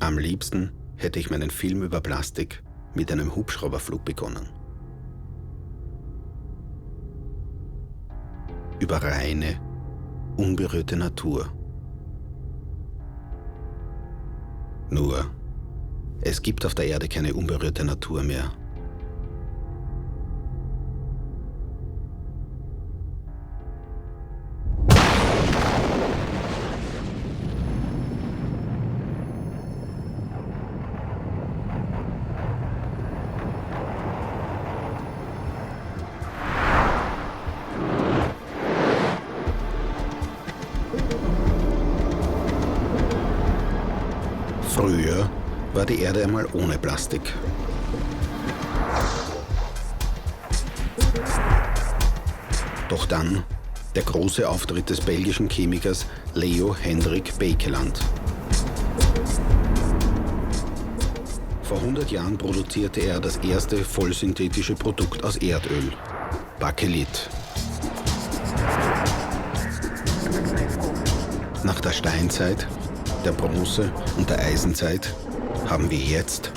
Am liebsten hätte ich meinen Film über Plastik mit einem Hubschrauberflug begonnen. Über reine, unberührte Natur. Nur, es gibt auf der Erde keine unberührte Natur mehr. Früher war die Erde einmal ohne Plastik. Doch dann der große Auftritt des belgischen Chemikers Leo Hendrik Bekeland. Vor 100 Jahren produzierte er das erste vollsynthetische Produkt aus Erdöl, Bakelit. Nach der Steinzeit, der Bronze- und der Eisenzeit haben wir jetzt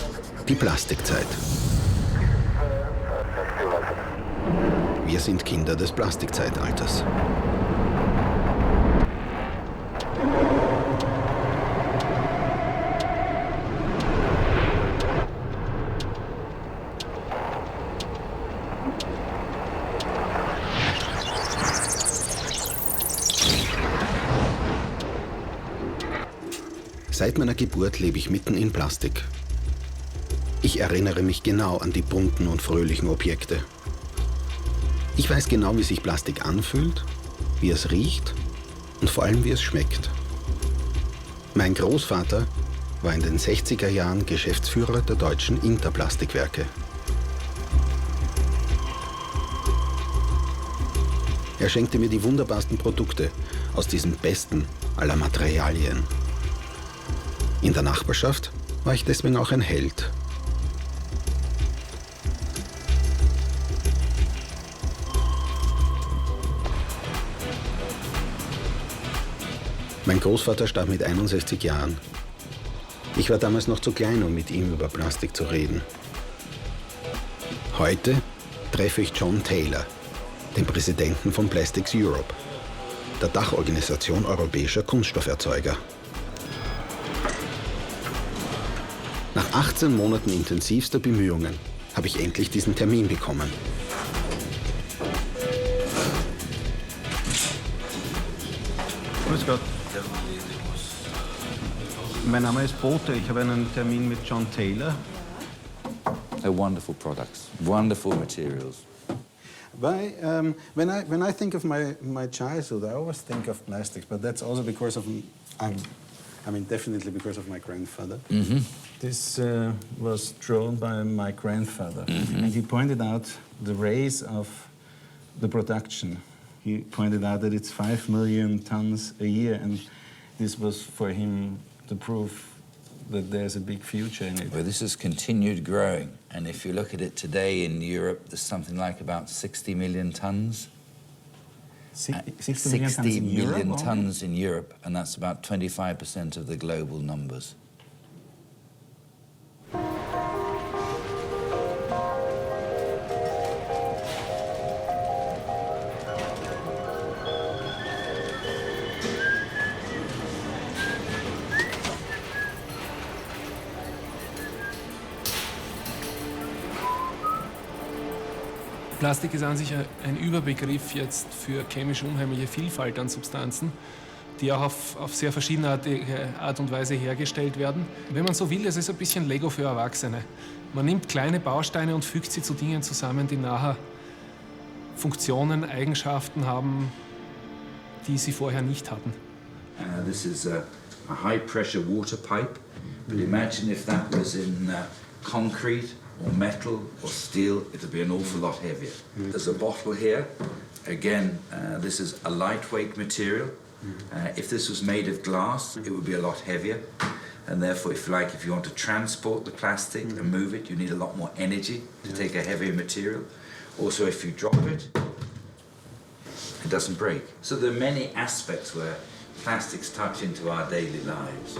die Plastikzeit. Wir sind Kinder des Plastikzeitalters. Seit meiner Geburt lebe ich mitten in Plastik. Ich erinnere mich genau an die bunten und fröhlichen Objekte. Ich weiß genau, wie sich Plastik anfühlt, wie es riecht und vor allem, wie es schmeckt. Mein Großvater war in den 60er Jahren Geschäftsführer der deutschen ITA-Plastikwerke. Er schenkte mir die wunderbarsten Produkte aus diesem besten aller Materialien. In der Nachbarschaft war ich deswegen auch ein Held. Mein Großvater starb mit 61 Jahren. Ich war damals noch zu klein, um mit ihm über Plastik zu reden. Heute treffe ich John Taylor, den Präsidenten von Plastics Europe, der Dachorganisation europäischer Kunststofferzeuger. Nach 18 Monaten intensivster Bemühungen habe ich endlich diesen Termin bekommen. Grüß Gott. Mein Name ist Boote. Ich habe einen Termin mit John Taylor. They're wonderful products, wonderful materials. When I think of my childhood, I always think of plastics, but that's also because of definitely because of my grandfather. Mm-hmm. This was drawn by my grandfather, Mm-hmm. and he pointed out the race of the production. He pointed out that it's 5 million tons a year, and this was for him the proof that there's a big future in it. Well, this has continued growing, and if you look at it today in Europe, there's something like about 60 million tons. 60 million tons in Europe, and that's about 25% of the global numbers. Plastik ist an sich ein Überbegriff jetzt für chemisch unheimliche Vielfalt an Substanzen, die auch auf sehr verschiedenartige Art und Weise hergestellt werden. Wenn man so will, es ist ein bisschen Lego für Erwachsene. Man nimmt kleine Bausteine und fügt sie zu Dingen zusammen, die nachher Funktionen, Eigenschaften haben, die sie vorher nicht hatten. This is a high-pressure water pipe, but imagine if that was in concrete or metal or steel, it would be an awful lot heavier. There's a bottle here. Again, this is a lightweight material. If this was made of glass, it would be a lot heavier. And therefore, if you want to transport the plastic and move it, you need a lot more energy to take a heavier material. Also, if you drop it, it doesn't break. So there are many aspects where plastics touch into our daily lives.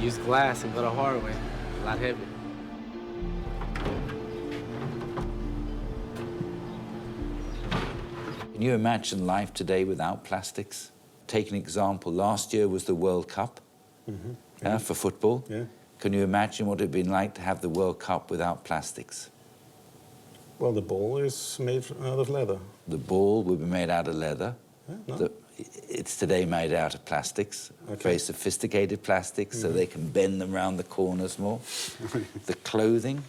use glass and go the hard way. A lot heavier. Can you imagine life today without plastics? Take an example. Last year was the World Cup for football. Yeah. Can you imagine what it would have been like to have the World Cup without plastics? Well, the ball is made out of leather. The ball would be made out of leather. Yeah, no. It's today made out of plastics, very sophisticated plastics, so they can bend them around the corners more. The clothing.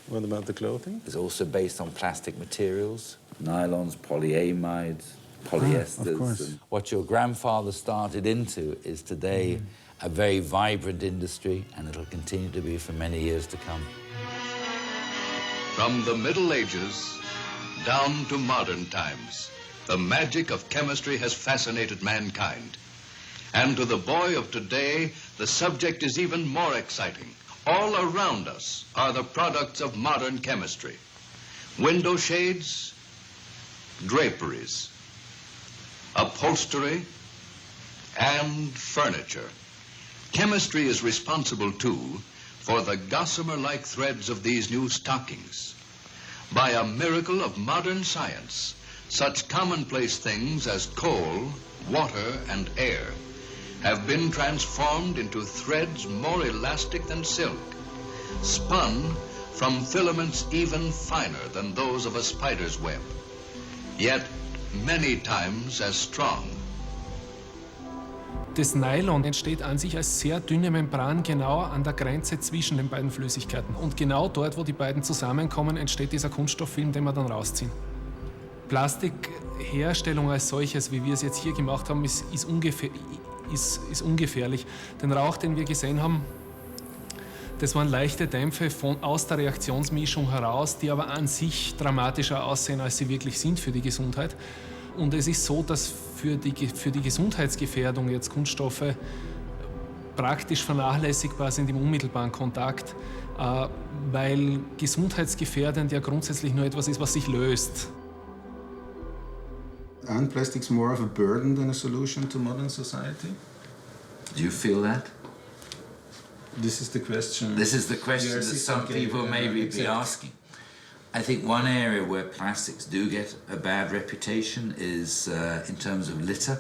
What about the clothing? Is also based on plastic materials, nylons, polyamides, polyesters. Of course. And what your grandfather started into is today a very vibrant industry, and it'll continue to be for many years to come. From the Middle Ages down to modern times, the magic of chemistry has fascinated mankind. And to the boy of today, the subject is even more exciting. All around us are the products of modern chemistry. Window shades, draperies, upholstery, and furniture. Chemistry is responsible, too, for the gossamer-like threads of these new stockings. By a miracle of modern science, such commonplace things as coal, water, and air have been transformed into threads more elastic than silk, spun from filaments even finer than those of a spider's web, yet many times as strong. Das Nylon entsteht an sich als sehr dünne Membran genau an der Grenze zwischen den beiden Flüssigkeiten. Und genau dort, wo die beiden zusammenkommen, entsteht dieser Kunststofffilm, den wir dann rausziehen. Plastikherstellung als solches, wie wir es jetzt hier gemacht haben, ist ungefährlich. Den Rauch, den wir gesehen haben, das waren leichte Dämpfe aus der Reaktionsmischung heraus, die aber an sich dramatischer aussehen, als sie wirklich sind für die Gesundheit. Und es ist so, dass für die Gesundheitsgefährdung jetzt Kunststoffe praktisch vernachlässigbar sind im unmittelbaren Kontakt, weil gesundheitsgefährdend ja grundsätzlich nur etwas ist, was sich löst. Aren't plastics more of a burden than a solution to modern society? Do you feel that? This is the question. This is the question that some people may be asking. I think one area where plastics do get a bad reputation is in terms of litter.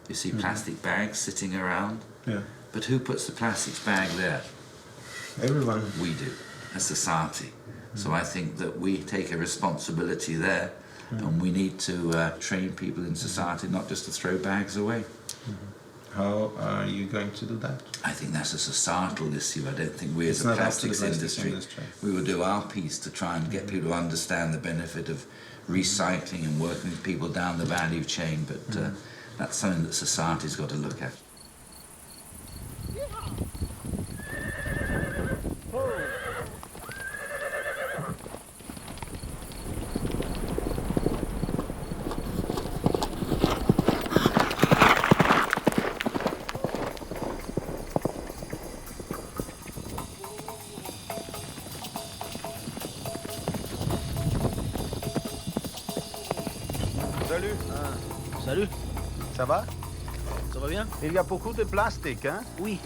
You see plastic bags sitting around. Yeah. But who puts the plastics bag there? Everyone. We do, as society. So I think that we take a responsibility there, and we need to train people in society not just to throw bags away. How are you going to do that? I think that's a societal issue. I don't think we as a plastics industry, we will do our piece to try and get people to understand the benefit of recycling and working with people down the value chain, but that's something that society's got to look at. Salut. Salut, Ça va? ça va bien? Il y a beaucoup de plastique, hein? Oui,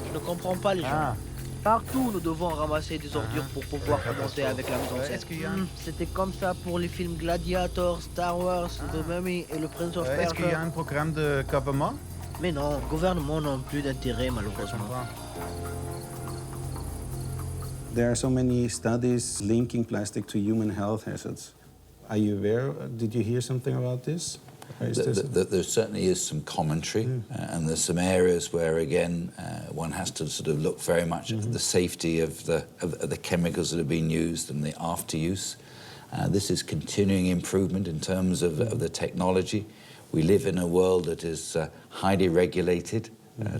je ne comprends pas les gens. Partout, nous devons ramasser des ordures pour pouvoir commencer avec la mise en scène. Est-ce qu'il y a C'était comme ça pour les films Gladiator, Star Wars, The Mummy et le Prince of Persia. Est-ce qu'il y a un programme de gouvernement? Mais non, le gouvernement n'a plus d'intérêt malheureusement. There are so many studies linking plastic to human health hazards. Are you aware? Did you hear something about this? There certainly is some commentary, and there's some areas where, again, one has to sort of look very much at the safety of the chemicals that have been used and the after-use. This is continuing improvement in terms of the technology. We live in a world that is highly regulated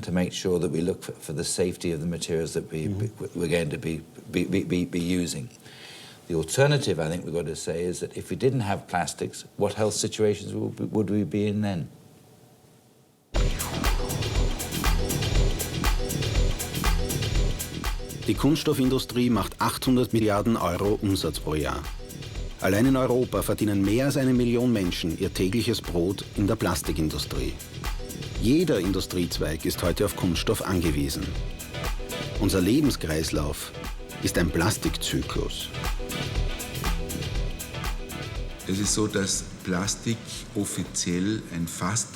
to make sure that we look for the safety of the materials that we're going to be using. The alternative, I think we've got to say, is that if we didn't have plastics, what health situations would we be in then? Die Kunststoffindustrie macht 800 Milliarden Euro Umsatz pro Jahr. Allein in Europa verdienen mehr als 1 Million Menschen ihr tägliches Brot in der Plastikindustrie. Jeder Industriezweig ist heute auf Kunststoff angewiesen. Unser Lebenskreislauf ist ein Plastikzyklus. Es ist so, dass Plastik offiziell ein fast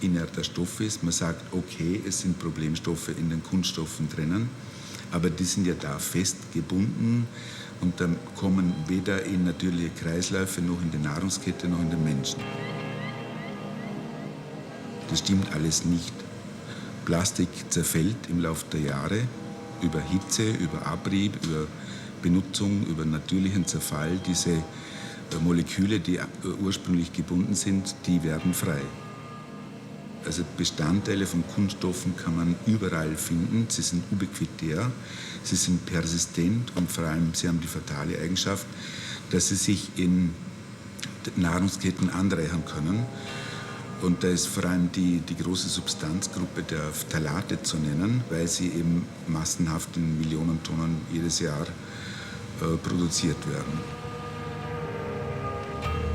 inerter Stoff ist. Man sagt, okay, es sind Problemstoffe in den Kunststoffen drinnen, aber die sind ja da festgebunden und dann kommen weder in natürliche Kreisläufe noch in die Nahrungskette noch in den Menschen. Das stimmt alles nicht. Plastik zerfällt im Laufe der Jahre über Hitze, über Abrieb, über Benutzung, über natürlichen Zerfall. Diese Moleküle, die ursprünglich gebunden sind, die werden frei. Also Bestandteile von Kunststoffen kann man überall finden. Sie sind ubiquitär, sie sind persistent und vor allem sie haben die fatale Eigenschaft, dass sie sich in Nahrungsketten anreichern können. Und da ist vor allem die große Substanzgruppe der Phthalate zu nennen, weil sie eben massenhaft in Millionen Tonnen jedes Jahr produziert werden.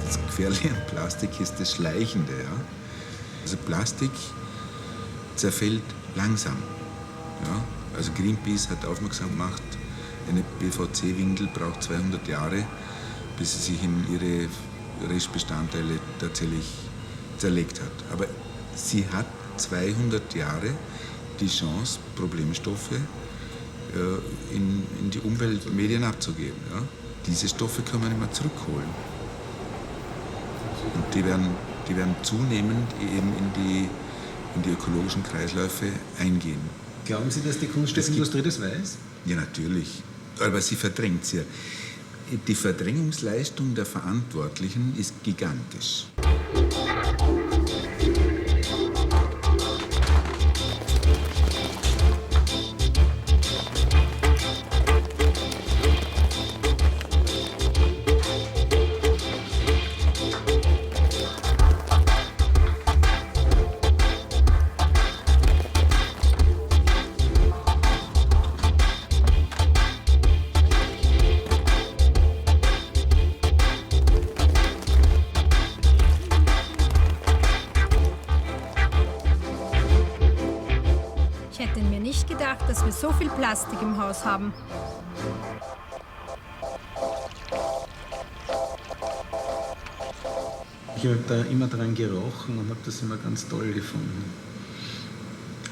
Das Gefährliche an Plastik ist das Schleichende. Ja? Also Plastik zerfällt langsam. Ja? Also Greenpeace hat aufmerksam gemacht, eine PVC-Windel braucht 200 Jahre, bis sie sich in ihre Restbestandteile tatsächlich zerlegt hat. Aber sie hat 200 Jahre die Chance, Problemstoffe in die Umweltmedien abzugeben. Ja? Diese Stoffe kann man nicht mehr zurückholen. Und die werden zunehmend eben in die ökologischen Kreisläufe eingehen. Glauben Sie, dass die Kunststoffindustrie das weiß? Ja, natürlich. Aber sie verdrängt es ja. Die Verdrängungsleistung der Verantwortlichen ist gigantisch. Dass wir so viel Plastik im Haus haben. Ich habe da immer dran gerochen und habe das immer ganz toll gefunden.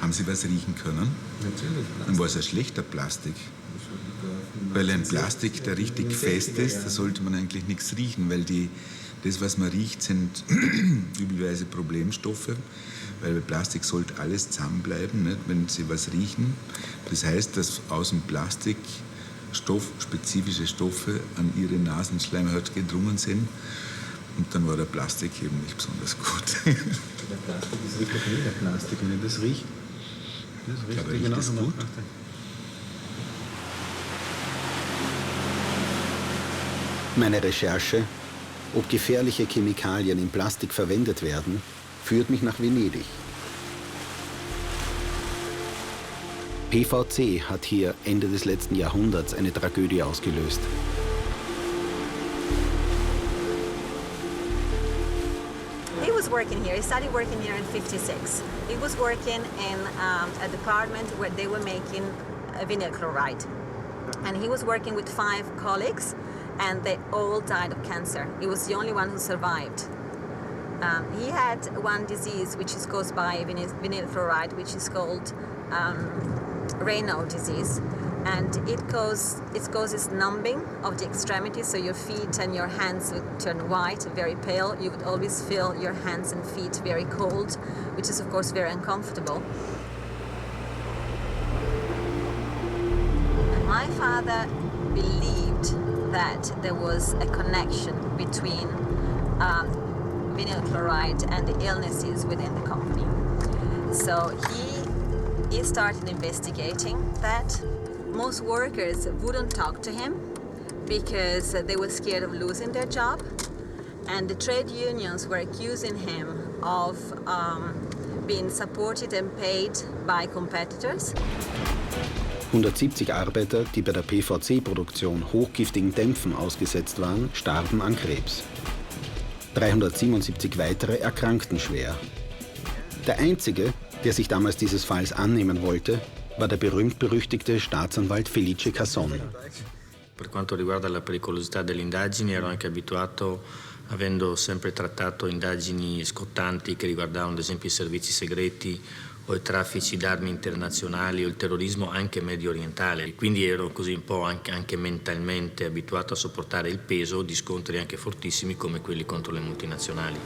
Haben Sie was riechen können? Natürlich. Und war es ein schlechter Plastik? Weil ein Plastik, der richtig fest ist, da sollte man eigentlich nichts riechen, weil das, was man riecht, sind üblicherweise Problemstoffe. Weil bei Plastik sollte alles zusammenbleiben, nicht, wenn Sie was riechen. Das heißt, dass aus dem Plastik spezifische Stoffe an Ihre Nasenschleimhaut gedrungen sind. Und dann war der Plastik eben nicht besonders gut. Der Plastik ist wirklich jeder Plastik, wenn ich das rieche. Das riecht aber riecht das gut? Meine Recherche, ob gefährliche Chemikalien in Plastik verwendet werden, führt mich nach Venedig. PVC hat hier Ende des letzten Jahrhunderts eine Tragödie ausgelöst. He was working here. He started working here in '56. He was working in a department where they were making vinyl chloride. And he was working with 5 colleagues, and they all died of cancer. He was the only one who survived. He had one disease which is caused by vinyl chloride, which is called Raynaud disease, and it causes numbing of the extremities, so your feet and your hands would turn white, very pale. You would always feel your hands and feet very cold, which is of course very uncomfortable. My father believed that there was a connection between vinyl chloride and the illnesses within the company. So he started investigating that. Most workers wouldn't talk to him because they were scared of losing their job, and the trade unions were accusing him of being supported and paid by competitors. 170 Arbeiter, die bei der PVC-Produktion hochgiftigen Dämpfen ausgesetzt waren, starben an Krebs. 377 weitere erkrankten schwer. Der einzige, der sich damals dieses Falls annehmen wollte, war der berühmt-berüchtigte Staatsanwalt Felice Casson. Per quanto riguarda la pericolosità delle indagini, ero anche abituato, avendo sempre trattato indagini scottanti che riguardavano ad esempio i servizi segreti o i traffici d'armi internazionali o il terrorismo anche medio orientale. Quindi ero così un po' anche mentalmente abituato a sopportare il peso di scontri anche fortissimi come quelli contro le multinazionali.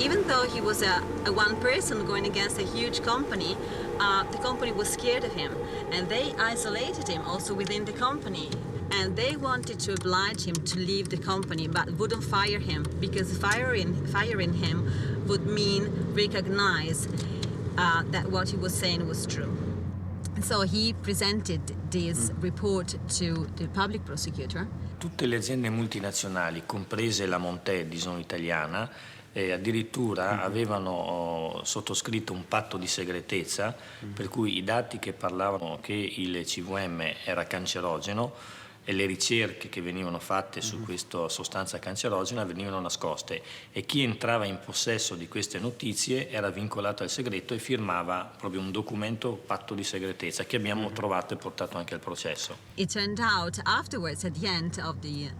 Even though he was a one person going against a huge company, the company was scared of him, and they isolated him also within the company. And they wanted to oblige him to leave the company, but wouldn't fire him, because firing him would mean recognize that what he was saying was true. So he presented this report to the public prosecutor. Tutte le aziende multinazionali, comprese la Montedison italiana, addirittura avevano sottoscritto un patto di segretezza per cui i dati che parlavano che il CVM era cancerogeno e le ricerche che venivano fatte su questa sostanza cancerogena venivano nascoste, e chi entrava in possesso di queste notizie era vincolato al segreto e firmava proprio un documento patto di segretezza che abbiamo trovato e portato anche al processo. It turned out afterwards, at the end of the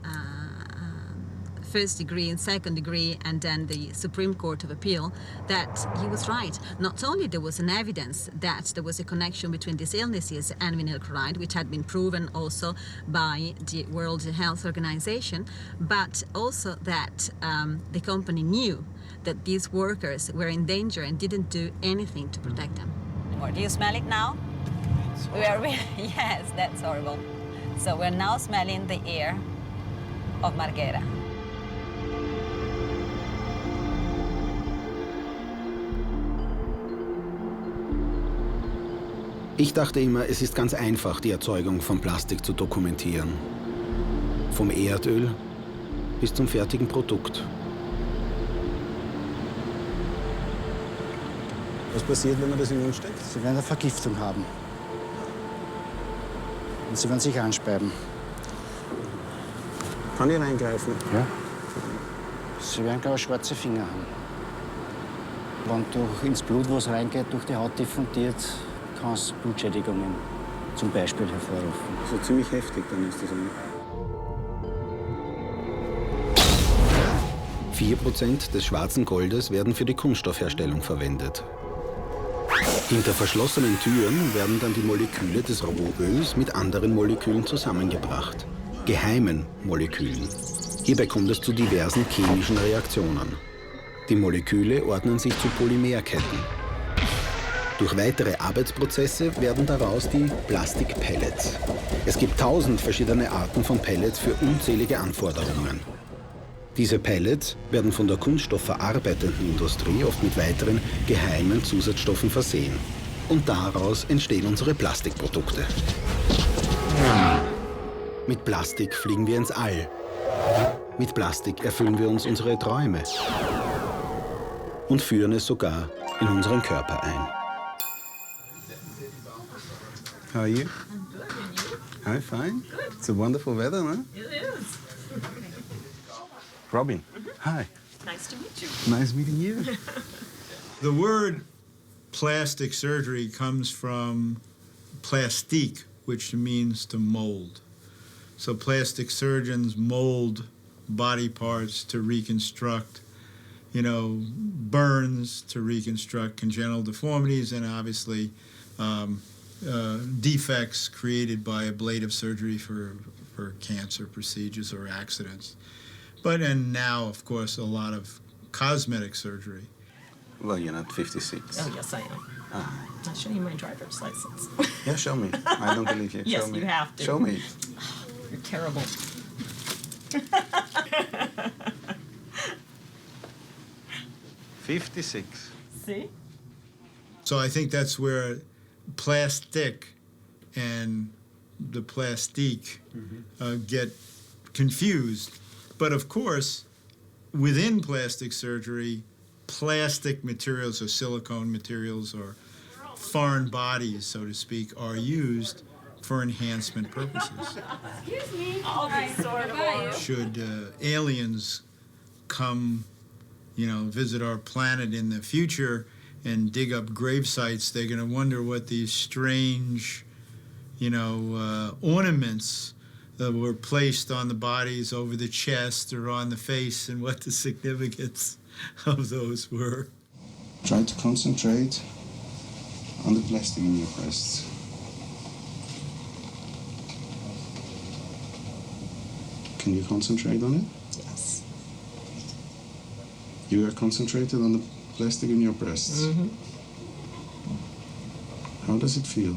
first degree and second degree and then the Supreme Court of Appeal, that he was right. Not only there was an evidence that there was a connection between these illnesses and vinyl chloride, which had been proven also by the World Health Organization, but also that the company knew that these workers were in danger and didn't do anything to protect them. Do you smell it now? Yes, that's horrible. So we're now smelling the air of Marghera. Ich dachte immer, es ist ganz einfach, die Erzeugung von Plastik zu dokumentieren. Vom Erdöl bis zum fertigen Produkt. Was passiert, wenn man das in den Mund steckt? Sie werden eine Vergiftung haben. Und sie werden sich ansperren. Kann ich reingreifen? Ja. Sie werden graue schwarze Finger haben. Wenn ins Blut was reingeht, durch die Haut diffundiert, kann es Blutschädigungen zum Beispiel hervorrufen. Also ziemlich heftig, dann ist das auch. 4% des schwarzen Goldes werden für die Kunststoffherstellung verwendet. Hinter verschlossenen Türen werden dann die Moleküle des Rohöls mit anderen Molekülen zusammengebracht. Geheimen Molekülen. Hierbei kommt es zu diversen chemischen Reaktionen. Die Moleküle ordnen sich zu Polymerketten. Durch weitere Arbeitsprozesse werden daraus die Plastikpellets. Es gibt 1000 verschiedene Arten von Pellets für unzählige Anforderungen. Diese Pellets werden von der kunststoffverarbeitenden Industrie oft mit weiteren geheimen Zusatzstoffen versehen. Und daraus entstehen unsere Plastikprodukte. Mit Plastik fliegen wir ins All. Mit Plastik erfüllen wir uns unsere Träume. Und führen es sogar in unseren Körper ein. How are you? I'm good, and you? Hi, fine. Good. It's a wonderful weather, no? It is. Robin, hi. Nice to meet you. Nice meeting you. The word plastic surgery comes from plastique, which means to mold. So plastic surgeons mold body parts to reconstruct, burns, to reconstruct congenital deformities, and obviously defects created by ablative surgery for cancer procedures or accidents. And now, of course, a lot of cosmetic surgery. Well, you're not 56. Oh, yes, I am. I'll show you my driver's license. Yeah, show me. I don't believe you. Yes, show me. you have to. Show me. You're terrible. 56. See? So I think that's where plastic and the plastique get confused. But of course, within plastic surgery, plastic materials or silicone materials or foreign bodies, so to speak, are used for enhancement purposes. Excuse me. All right, sort of. Should aliens come, visit our planet in the future, and dig up grave sites, they're going to wonder what these strange, ornaments that were placed on the bodies over the chest or on the face and what the significance of those were. Try to concentrate on the plastic in your breasts. Can you concentrate on it? Yes. You are concentrated on the plastic in your breasts. Mm-hmm. How does it feel?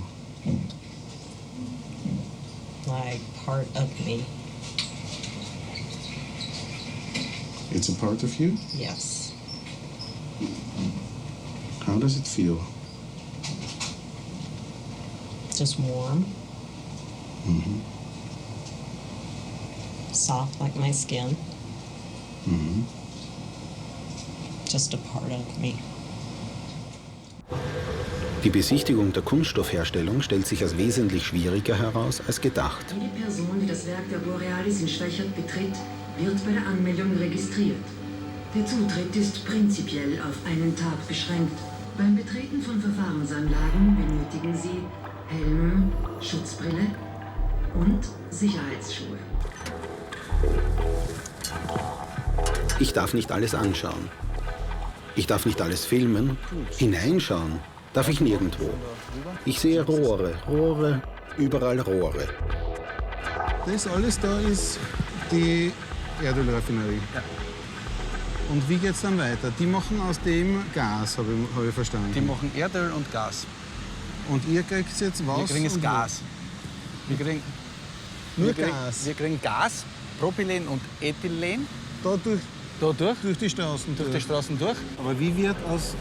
Like part of me. It's a part of you? Yes. How does it feel? Just warm. Mm-hmm. Soft like my skin. Mm-hmm. Just a part of me. Die Besichtigung der Kunststoffherstellung stellt sich als wesentlich schwieriger heraus als gedacht. Jede Person, die das Werk der Borealis in Schwächert betritt, wird bei der Anmeldung registriert. Der Zutritt ist prinzipiell auf einen Tag beschränkt. Beim Betreten von Verfahrensanlagen benötigen Sie Helm, Schutzbrille und Sicherheitsschuhe. Ich darf nicht alles anschauen. Ich darf nicht alles filmen. Hineinschauen darf ich nirgendwo. Ich sehe Rohre, überall Rohre. Das alles da ist die Erdölraffinerie. Ja. Und wie geht's dann weiter? Die machen aus dem Gas, habe ich verstanden. Die machen Erdöl und Gas. Und ihr kriegt jetzt was? Wir kriegen das Gas. Wir kriegen Gas? Wir kriegen Gas, Propylen und Ethylen. Durch die Straßen durch? Durch die Straßen durch. Aber wie wird aus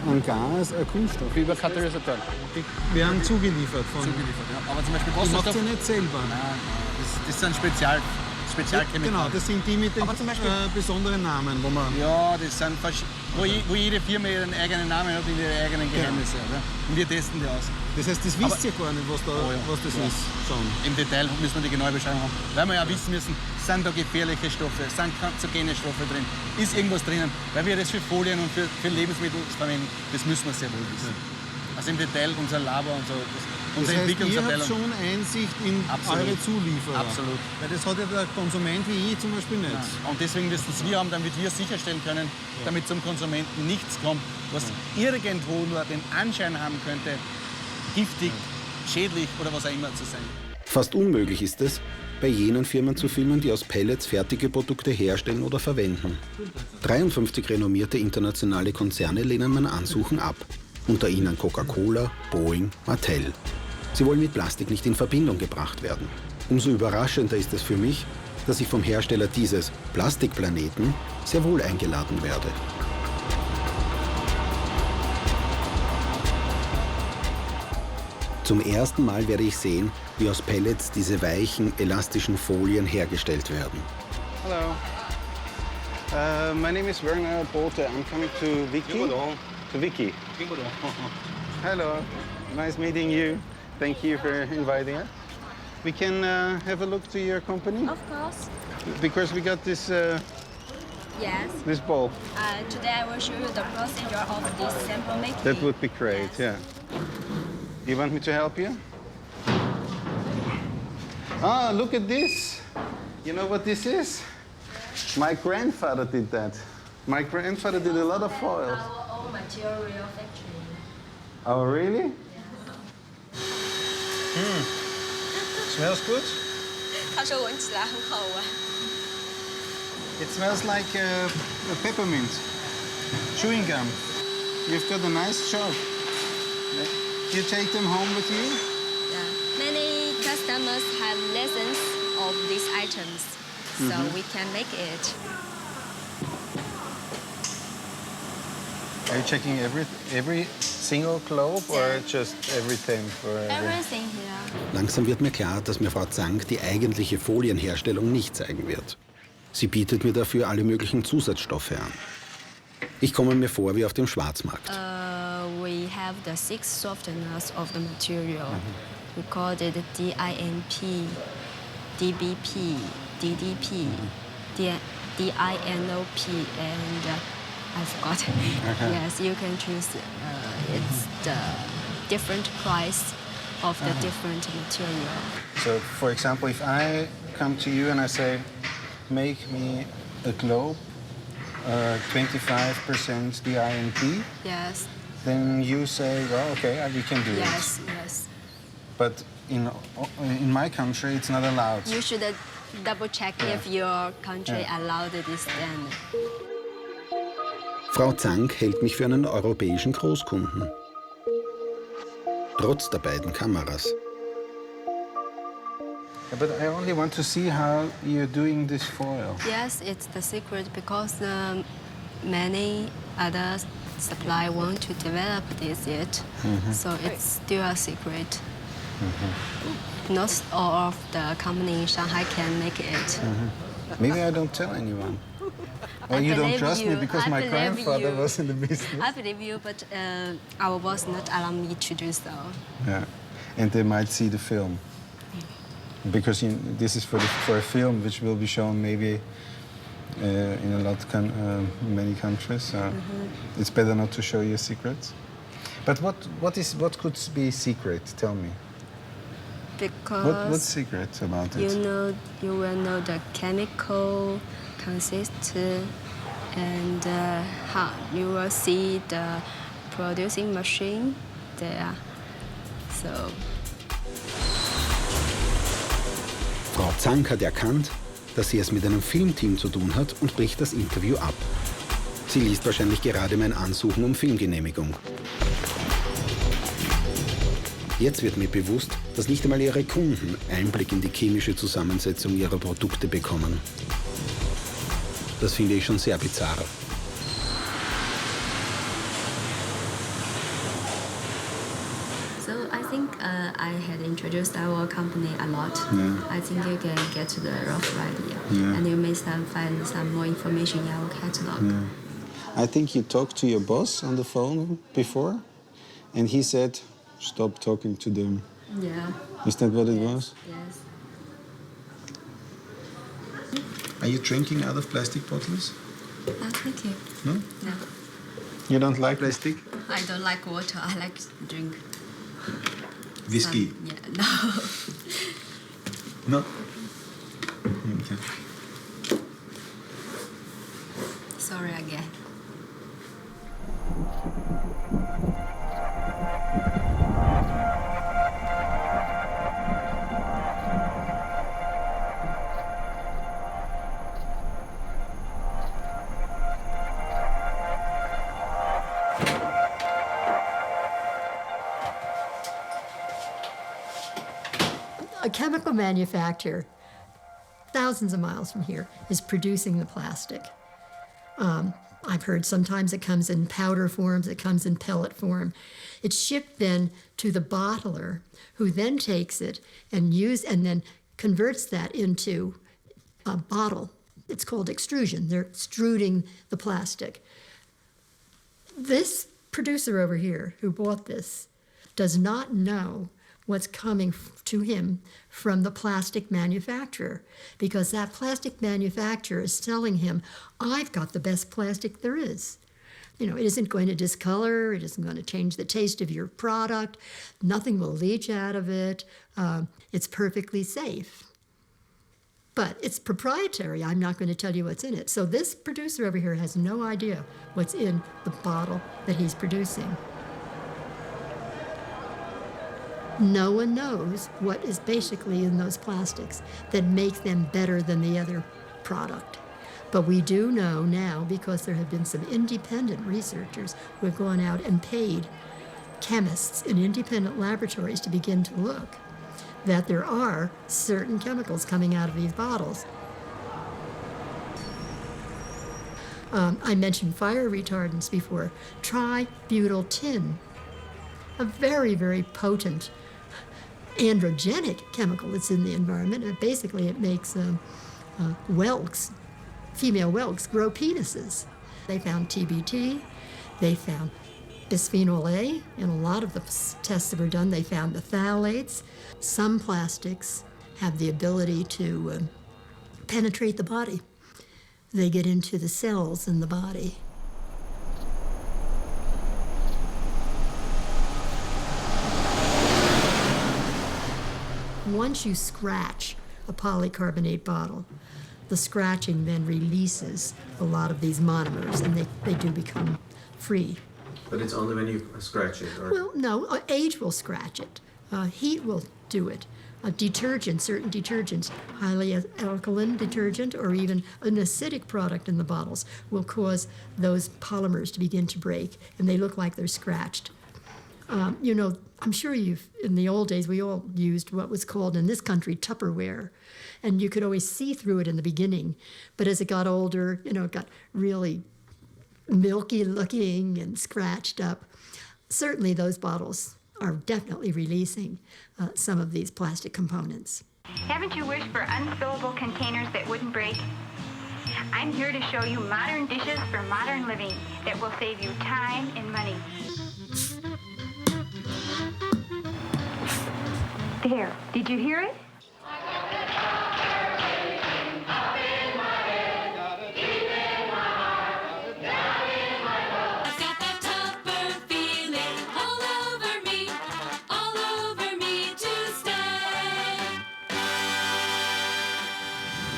einem Gas ein Kunststoff? Über Katalysatoren. Die werden zugeliefert von... Ja. Aber zum Beispiel das macht ihr nicht selber? Nein, das sind Spezialchemikalien. Genau, das sind die mit den besonderen Namen, wo man... Ja, das sind wo jede Firma ihren eigenen Namen hat und ihre eigenen Geheimnisse. Genau. Und wir testen die aus. Das heißt, das wisst ihr gar nicht, was das ist schon. Im Detail müssen wir die genaue Beschreibung haben. Weil wir ja wissen müssen, sind da gefährliche Stoffe, sind kanzerogene Stoffe drin, ist irgendwas drinnen. Weil wir das für Folien und für Lebensmittel verwenden, das müssen wir sehr wohl wissen. Also im Detail unser Labor und so. Unsere Entwicklungsabteilung. Ihr habt schon Einsicht in eure Zulieferer. Absolut. Weil das hat ja der Konsument wie ich zum Beispiel nicht. Ja. Und deswegen müssen es wir haben, damit wir sicherstellen können, damit zum Konsumenten nichts kommt, was irgendwo nur den Anschein haben könnte, giftig, schädlich oder was auch immer zu sein. Fast unmöglich ist es, bei jenen Firmen zu filmen, die aus Pellets fertige Produkte herstellen oder verwenden. 53 renommierte internationale Konzerne lehnen mein Ansuchen ab. Unter ihnen Coca-Cola, Boeing, Mattel. Sie wollen mit Plastik nicht in Verbindung gebracht werden. Umso überraschender ist es für mich, dass ich vom Hersteller dieses Plastikplaneten sehr wohl eingeladen werde. Zum ersten Mal werde ich sehen, wie aus Pellets diese weichen, elastischen Folien hergestellt werden. Hello. My name is Werner Boote. I'm coming to Vicky. To Vicky. Hello. Nice meeting you. Thank you for inviting us. We can have a look to your company? Of course. Because we got this Yes. this ball. Today I will show you the procedure of this sample making. That would be great, yeah. You want me to help you? Ah, look at this. You know what this is? My grandfather did that. My grandfather did a lot of foils. Our own material factory. Oh, really? Smells good? 他说闻起来很好闻。 It smells like a peppermint, chewing gum. You've got a nice job. You take them home with you? Yeah. Many customers have lessons of these items, so we can make it. Are you checking every single globe or just everything for Everything here. Langsam wird mir klar, dass mir Frau Zank die eigentliche Folienherstellung nicht zeigen wird. Sie bietet mir dafür alle möglichen Zusatzstoffe an. Ich komme mir vor wie auf dem Schwarzmarkt. We have the 6 softeners of the material. We call it DINP, DBP, DDP, DINOP, and I forgot. Okay. Yes, you can choose. It's the different price of the different material. So, for example, if I come to you and I say, make me a globe, 25% DINP, Yes. then you say, well, okay, we can do it. Yes, yes. But in my country, it's not allowed. You should double check if your country allowed this then. Frau Zank hält mich für einen europäischen Großkunden. Trotz der beiden Kameras. But I only want to see how you're doing this foil. Yes, it's the secret because many other suppliers want to develop this yet. So it's still a secret. Not all of the company in Shanghai can make it. Maybe I don't tell anyone. Or you don't trust me because my grandfather was in the business. I believe you, but our boss not allow me to do so. Yeah, and they might see the film. Because this is for a film which will be shown maybe in many countries. It's better not to show your secrets. But what could be secret? Tell me. Because what's secret about it? You will know the chemical consist and how you will see the producing machine there. So. Frau Zank hat erkannt, dass sie es mit einem Filmteam zu tun hat und bricht das Interview ab. Sie liest wahrscheinlich gerade mein Ansuchen um Filmgenehmigung. Jetzt wird mir bewusst, dass nicht einmal ihre Kunden Einblick in die chemische Zusammensetzung ihrer Produkte bekommen. Das finde ich schon sehr bizarr. So I think I had introduced our company a lot. Yeah. I think you can get the rough idea. Yeah. And you may find some more information in our catalog. Yeah. I think you talked to your boss on the phone before, and he said, stop talking to them. Yeah. Is that what it was? Yes. Are you drinking out of plastic bottles? Thank you. No? No. You don't like plastic? I don't like water. I like to drink. Whiskey? Yeah, no. No? Okay. Sorry again. A chemical manufacturer, thousands of miles from here, is producing the plastic. I've heard sometimes it comes in powder forms, it comes in pellet form. It's shipped then to the bottler, who then takes it and then converts that into a bottle. It's called extrusion. They're extruding the plastic. This producer over here who bought this does not know what's coming to him from the plastic manufacturer, because that plastic manufacturer is telling him, I've got the best plastic there is. You know, it isn't going to discolor, it isn't going to change the taste of your product, nothing will leach out of it, it's perfectly safe. But it's proprietary, I'm not going to tell you what's in it. So this producer over here has no idea what's in the bottle that he's producing. No one knows what is basically in those plastics that makes them better than the other product. But we do know now, because there have been some independent researchers who have gone out and paid chemists in independent laboratories to begin to look, that there are certain chemicals coming out of these bottles. I mentioned fire retardants before. Try butyl tin, a very, very potent androgenic chemical that's in the environment. Basically, it makes whelks, female whelks, grow penises. They found TBT, they found bisphenol A. In a lot of the tests that were done, they found the phthalates. Some plastics have the ability to penetrate the body. They get into the cells in the body. Once you scratch a polycarbonate bottle, the scratching then releases a lot of these monomers, and they do become free. But it's only when you scratch it? Or? Well, no, age will scratch it. Heat will do it. Certain detergents, highly alkaline detergent or even an acidic product in the bottles will cause those polymers to begin to break, and they look like they're scratched. I'm sure in the old days, we all used what was called in this country Tupperware, and you could always see through it in the beginning. But as it got older, it got really milky looking and scratched up. Certainly those bottles are definitely releasing some of these plastic components. Haven't you wished for unfillable containers that wouldn't break? I'm here to show you modern dishes for modern living that will save you time and money. There, did you hear it?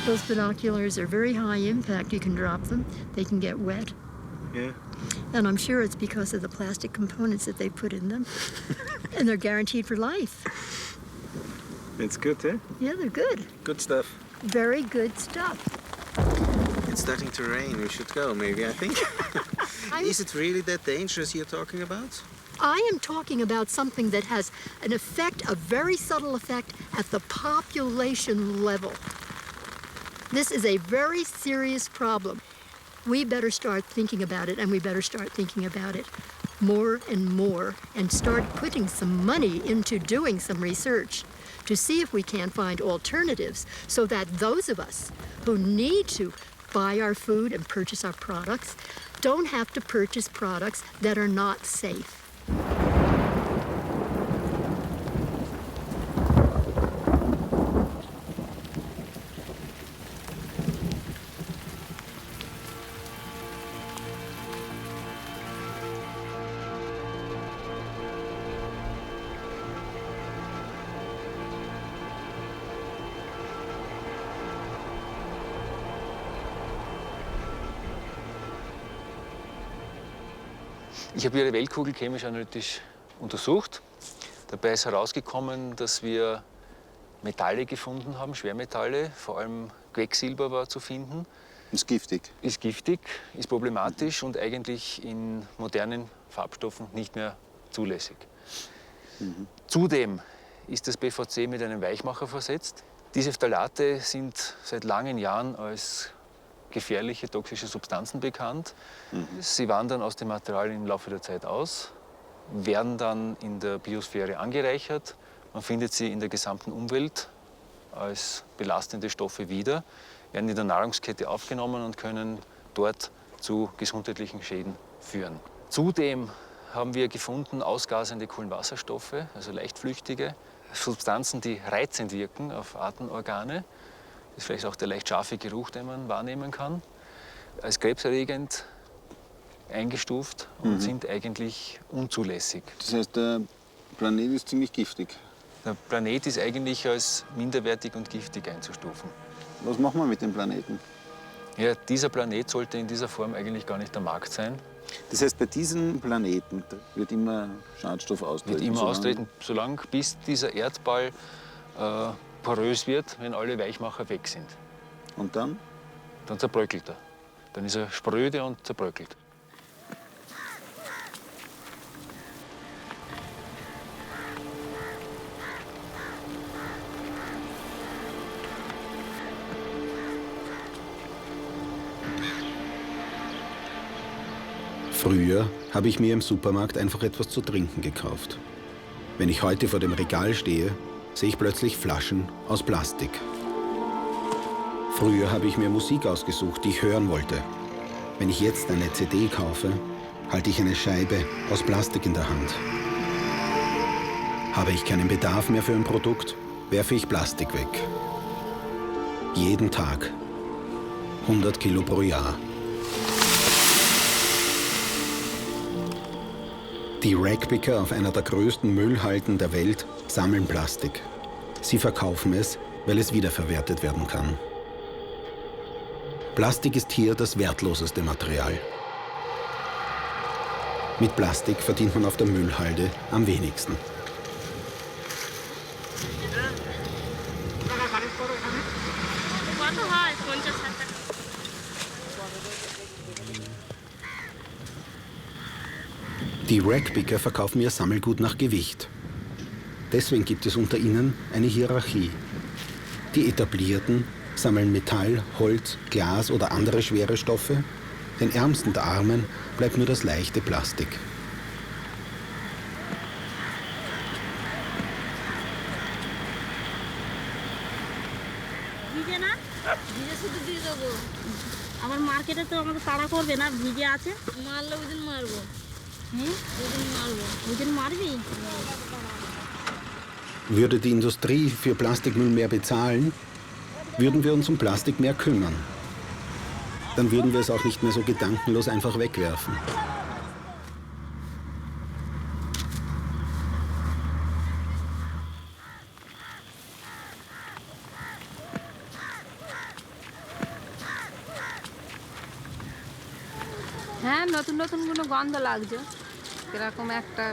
Those binoculars are very high impact. You can drop them. They can get wet. Yeah. And I'm sure it's because of the plastic components that they put in them. And they're guaranteed for life. It's good, eh? Yeah, they're good. Good stuff. Very good stuff. It's starting to rain. We should go, maybe, I think. Is it really that dangerous you're talking about? I am talking about something that has an effect, a very subtle effect, at the population level. This is a very serious problem. We better start thinking about it, and we better start thinking about it more and more, and start putting some money into doing some research to see if we can find alternatives so that those of us who need to buy our food and purchase our products don't have to purchase products that are not safe. Ich habe Ihre Weltkugel chemisch analytisch untersucht. Dabei ist herausgekommen, dass wir Metalle gefunden haben, Schwermetalle, vor allem Quecksilber war zu finden. Ist giftig? Ist giftig, ist problematisch und eigentlich in modernen Farbstoffen nicht mehr zulässig. Zudem ist das PVC mit einem Weichmacher versetzt. Diese Phthalate sind seit langen Jahren als gefährliche toxische Substanzen bekannt. Sie wandern aus dem Material im Laufe der Zeit aus, werden dann in der Biosphäre angereichert. Man findet sie in der gesamten Umwelt als belastende Stoffe wieder, werden in der Nahrungskette aufgenommen und können dort zu gesundheitlichen Schäden führen. Zudem haben wir gefunden ausgasende Kohlenwasserstoffe, also leichtflüchtige Substanzen, die reizend wirken auf Atemorgane. Das ist vielleicht auch der leicht scharfe Geruch, den man wahrnehmen kann, als krebserregend eingestuft und sind eigentlich unzulässig. Das heißt, der Planet ist ziemlich giftig? Der Planet ist eigentlich als minderwertig und giftig einzustufen. Was machen wir mit dem Planeten? Ja, dieser Planet sollte in dieser Form eigentlich gar nicht der Markt sein. Das heißt, bei diesem Planeten wird immer Schadstoff austreten? Wird immer austreten, solange bis dieser Erdball porös wird, wenn alle Weichmacher weg sind. Und dann? Dann zerbröckelt er. Dann ist er spröde und zerbröckelt. Früher habe ich mir im Supermarkt einfach etwas zu trinken gekauft. Wenn ich heute vor dem Regal stehe, sehe ich plötzlich Flaschen aus Plastik. Früher habe ich mir Musik ausgesucht, die ich hören wollte. Wenn ich jetzt eine CD kaufe, halte ich eine Scheibe aus Plastik in der Hand. Habe ich keinen Bedarf mehr für ein Produkt, werfe ich Plastik weg. Jeden Tag. 100 Kilo pro Jahr. Die Ragpicker auf einer der größten Müllhalden der Welt sammeln Plastik. Sie verkaufen es, weil es wiederverwertet werden kann. Plastik ist hier das wertloseste Material. Mit Plastik verdient man auf der Müllhalde am wenigsten. Die Ragpicker verkaufen ihr Sammelgut nach Gewicht. Deswegen gibt es unter ihnen eine Hierarchie. Die Etablierten sammeln Metall, Holz, Glas oder andere schwere Stoffe. Den Ärmsten der Armen bleibt nur das leichte Plastik. আমার মার্কেটে তো আমাকে তাড়া করবে না ভিজে আছে মারলে ওই দিন মারবো ওই দিন মারবো ওই দিন মারবি Würde die Industrie für Plastikmüll mehr bezahlen, würden wir uns um Plastik mehr kümmern. Dann würden wir es auch nicht mehr so gedankenlos einfach wegwerfen. হ্যাঁ নতুন নতুন কোনো গন্ধ লাগছে এরকম একটা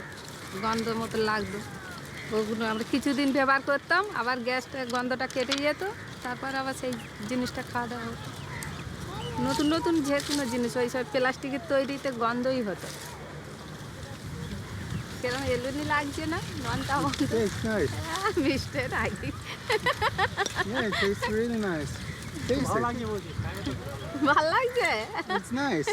গন্ধ মতো লাগতো ওগুলো আমরা কিছুদিন ব্যবহার করতাম আবার গ্যাসটা গন্ধটা কেটে যেত তারপর আবার সেই জিনিসটা খাওয়া দাওয়া হতো নতুন নতুন যে কোনো জিনিস ওই সব প্লাস্টিকের তৈরিতে গন্ধই হতো কেরম এলুনি লাগছে না গন্ধটা মিষ্টি নাকি ভালো লাগছে It's nice.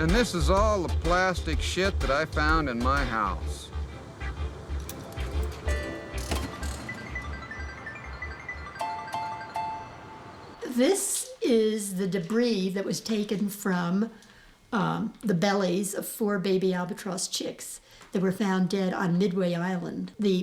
And this is all the plastic shit that I found in my house. This is the debris that was taken from the bellies of 4 baby albatross chicks that were found dead on Midway Island. The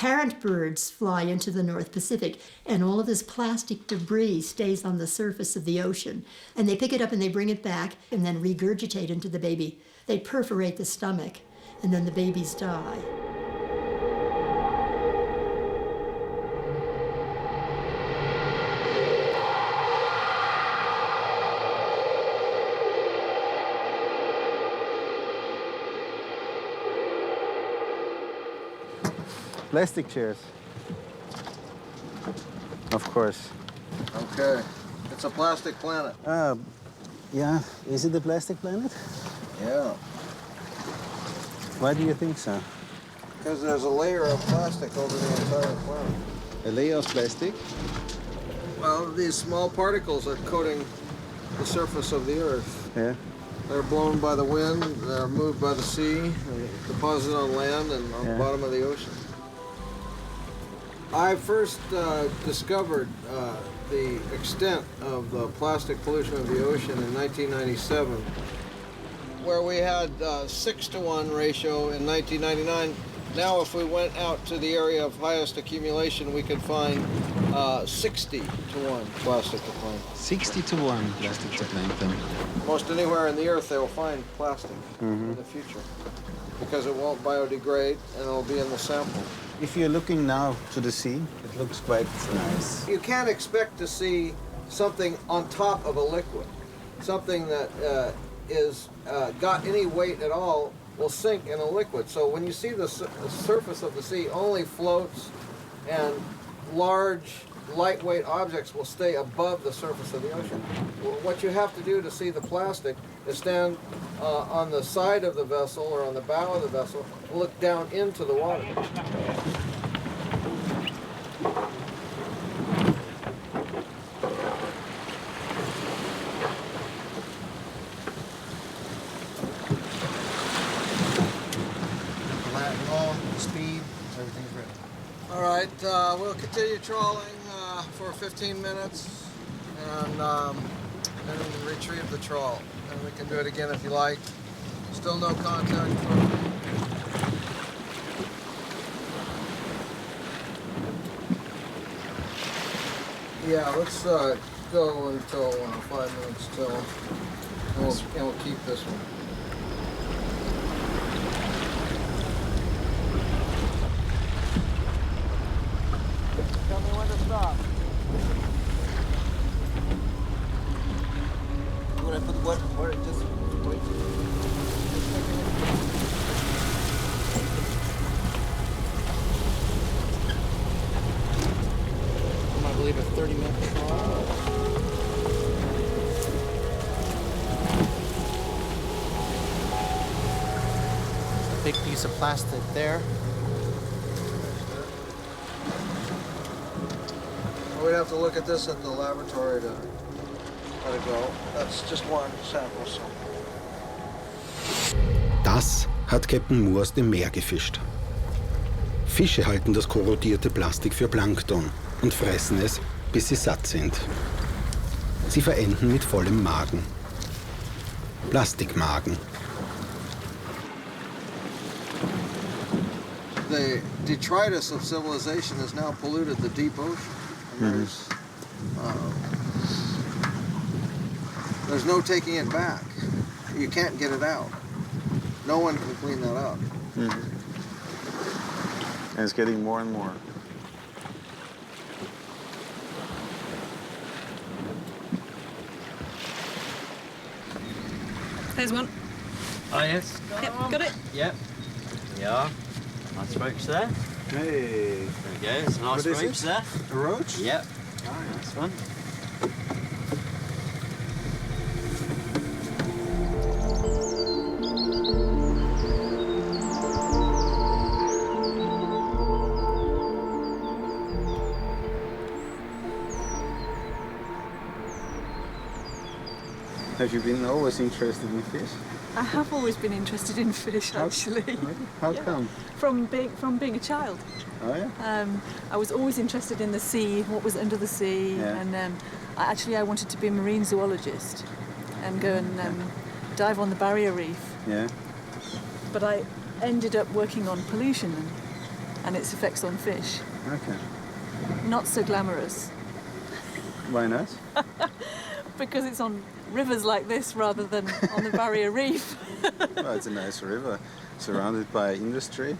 parent birds fly into the North Pacific, and all of this plastic debris stays on the surface of the ocean. And they pick it up and they bring it back and then regurgitate into the baby. They perforate the stomach, and then the babies die. Plastic chairs. Of course. Okay. It's a plastic planet. Yeah. Is it the plastic planet? Yeah. Why do you think so? Because there's a layer of plastic over the entire planet. A layer of plastic? Well, these small particles are coating the surface of the Earth. Yeah. They're blown by the wind, they're moved by the sea, deposited on land and on the bottom of the ocean. I first discovered the extent of the plastic pollution of the ocean in 1997, where we had 6-to-1 ratio in 1999. Now if we went out to the area of highest accumulation, we could find 60-to-1 plastic to plankton. 60-to-1 plastic to plankton. Most anywhere in the earth they will find plastic in the future, because it won't biodegrade and it will be in the sample. If you're looking now to the sea, it looks quite nice. You can't expect to see something on top of a liquid. Something that is got any weight at all will sink in a liquid. So when you see the surface of the sea only floats and large lightweight objects will stay above the surface of the ocean. What you have to do to see the plastic is stand on the side of the vessel or on the bow of the vessel and look down into the water. speed, everything's ready. All right, we'll continue trawling for 15 minutes and then retrieve the trawl. And we can do it again if you like. Still no contact from... Yeah, let's go until 5 minutes till, and we'll keep this one. Tell me when to stop. When I put where it just wait. I believe a 30-minute trawl. A big piece of plastic there. We'd have to look at this at the laboratory to let it go. That's just one sample. So. Das hat Captain Moore aus dem Meer gefischt. Fische halten das korrodierte Plastik für Plankton und fressen es, bis sie satt sind. Sie verenden mit vollem Magen. Plastikmagen. The detritus of civilization has now polluted the deep ocean. There's no taking it back. You can't get it out. No one can clean that up. And it's getting more and more. There's one. Oh, yes. Yep, got it. Yep. Yeah. Nice roach there. Hey. There we go. There's a nice roach there. A roach? Yep. Nice one. Have you been always interested in fish? I have always been interested in fish, actually. How come? From being a child. Oh yeah. I was always interested in the sea, what was under the sea, and I wanted to be a marine zoologist and go and dive on the barrier reef. Yeah. But I ended up working on pollution and its effects on fish. Okay. Not so glamorous. Why not? Because it's on rivers like this rather than on the barrier reef. Well, it's a nice river, surrounded by industry.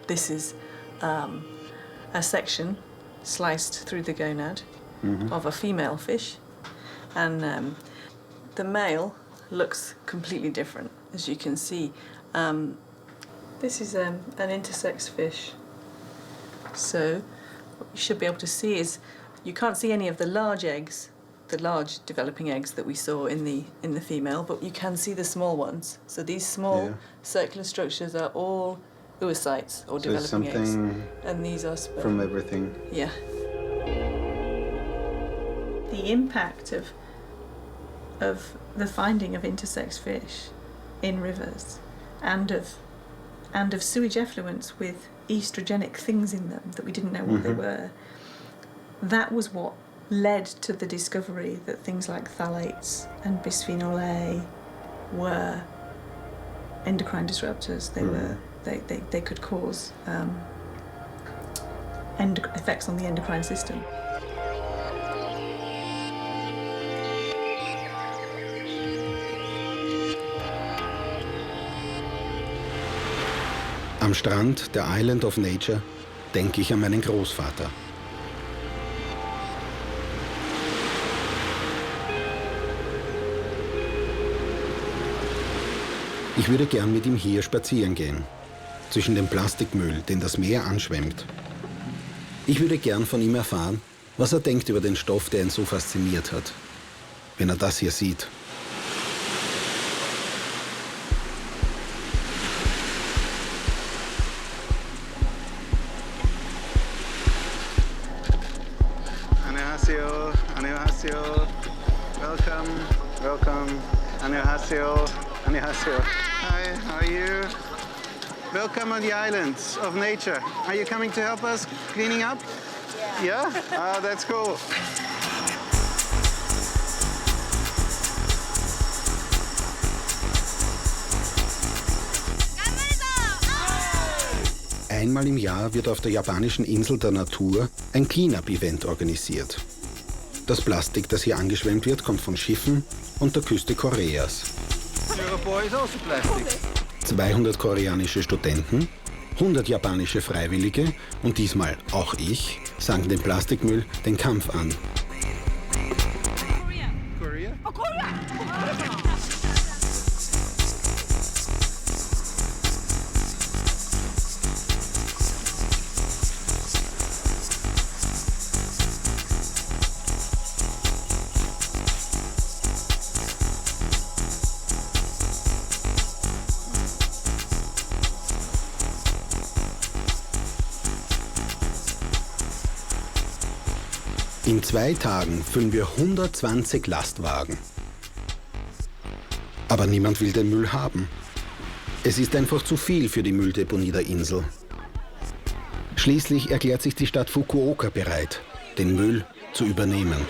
This is a section sliced through the gonad of a female fish, and the male looks completely different, as you can see. This is an intersex fish, so what you should be able to see is you can't see any of the large eggs, the large developing eggs that we saw in the female, but you can see the small ones. So these small circular structures are all oocytes, or developing eggs, and these are sperm. From everything. Yeah. The impact of the finding of intersex fish in rivers and of sewage effluents with estrogenic things in them that we didn't know what they were, that was what led to the discovery that things like phthalates and bisphenol A were endocrine disruptors. They could cause effects on the endocrine system. Am Strand der Island of Nature denke ich an meinen Großvater. Ich würde gern mit ihm hier spazieren gehen, zwischen dem Plastikmüll, den das Meer anschwemmt. Ich würde gern von ihm erfahren, was er denkt über den Stoff, der ihn so fasziniert hat, wenn er das hier sieht. Annyeonghaseyo. Welcome, welcome. Annyeonghaseyo. Annyeonghaseyo. Hi, how are you? Welcome on the islands of nature. Are you coming to help us cleaning up? Yeah? Oh, that's cool. Einmal im Jahr wird auf der japanischen Insel der Natur ein Clean-up-Event organisiert. Das Plastik, das hier angeschwemmt wird, kommt von Schiffen und der Küste Koreas. 200 koreanische Studenten, 100 japanische Freiwillige und diesmal auch ich sagen dem Plastikmüll den Kampf an. In 2 Tagen füllen wir 120 Lastwagen. Aber niemand will den Müll haben. Es ist einfach zu viel für die Mülldeponie der Insel. Schließlich erklärt sich die Stadt Fukuoka bereit, den Müll zu übernehmen.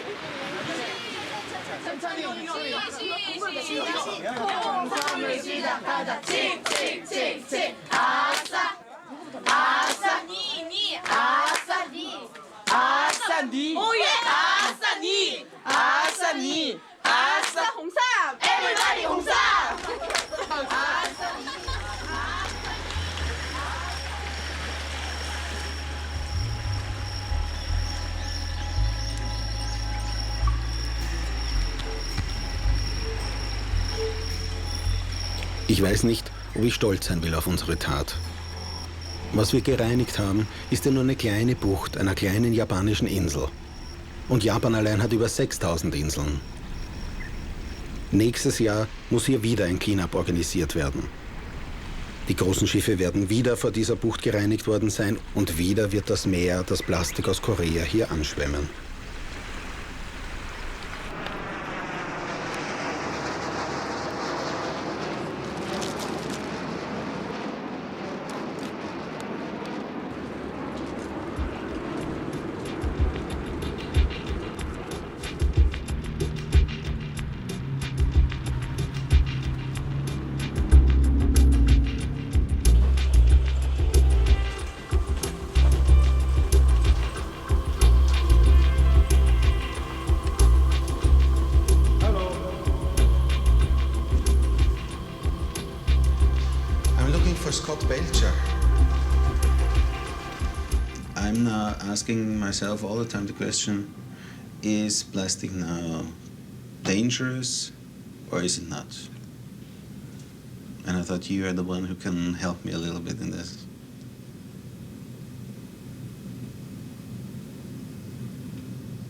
Ich weiß nicht, ob ich stolz sein will auf unsere Tat. Was wir gereinigt haben, ist ja nur eine kleine Bucht einer kleinen japanischen Insel. Und Japan allein hat über 6000 Inseln. Nächstes Jahr muss hier wieder ein Cleanup organisiert werden. Die großen Schiffe werden wieder vor dieser Bucht gereinigt worden sein und wieder wird das Meer das Plastik aus Korea hier anschwemmen. I'm now asking myself all the time the question, is plastic now dangerous or is it not? And I thought you are the one who can help me a little bit in this.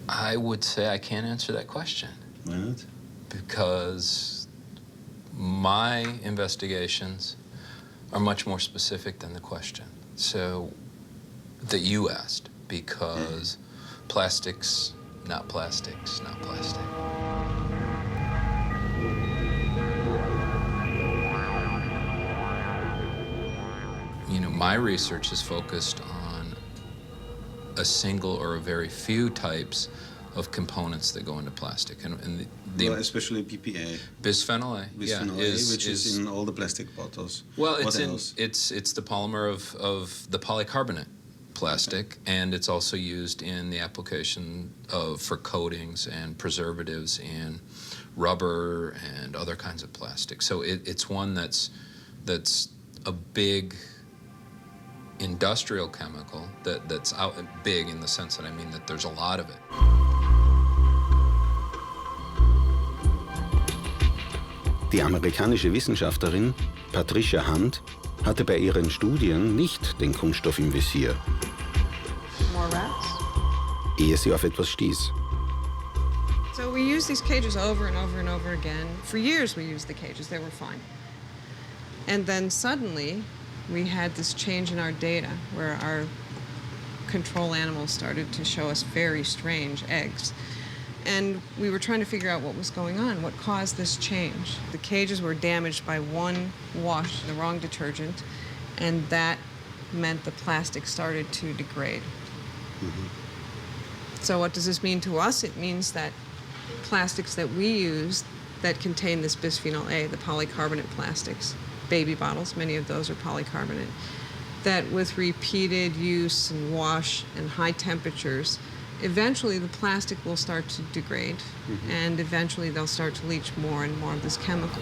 I would say I can't answer that question. Why not? Because my investigations are much more specific than the question. So, that you asked, because plastics, not plastics, not plastic. You know, my research is focused on a single or a very few types of components that go into plastic, and well, especially BPA. Bisphenol A. Bisphenol A, which is in all the plastic bottles. Well, what it's the polymer of the polycarbonate plastic, and it's also used in the application for coatings and preservatives in rubber and other kinds of plastic. So it's one that's a big industrial chemical that's out big in the sense that I mean that there's a lot of it. Die amerikanische Wissenschaftlerin Patricia Hunt hatte bei ihren Studien nicht den Kunststoff im Visier, ehe sie auf etwas stieß. So we used these cages over and over and over again. For years we used the cages, they were fine. And then suddenly we had this change in our data where our control animals started to show us very strange eggs. And we were trying to figure out what was going on, what caused this change. The cages were damaged by one wash, the wrong detergent, and that meant the plastic started to degrade. So what does this mean to us? It means that plastics that we use that contain this bisphenol A, the polycarbonate plastics, baby bottles, many of those are polycarbonate, that with repeated use and wash and high temperatures, eventually the plastic will start to degrade, and eventually they'll start to leach more and more of this chemical.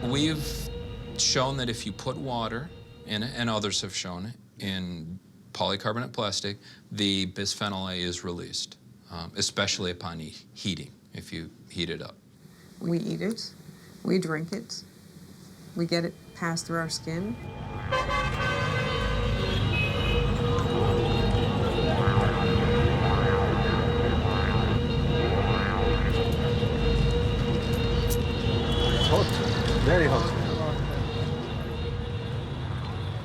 We've shown that if you put water in it, and others have shown it, in polycarbonate plastic, the bisphenol A is released, especially upon heating, if you heat it up. We eat it, we drink it, we get it passed through our skin. Hot, very hot.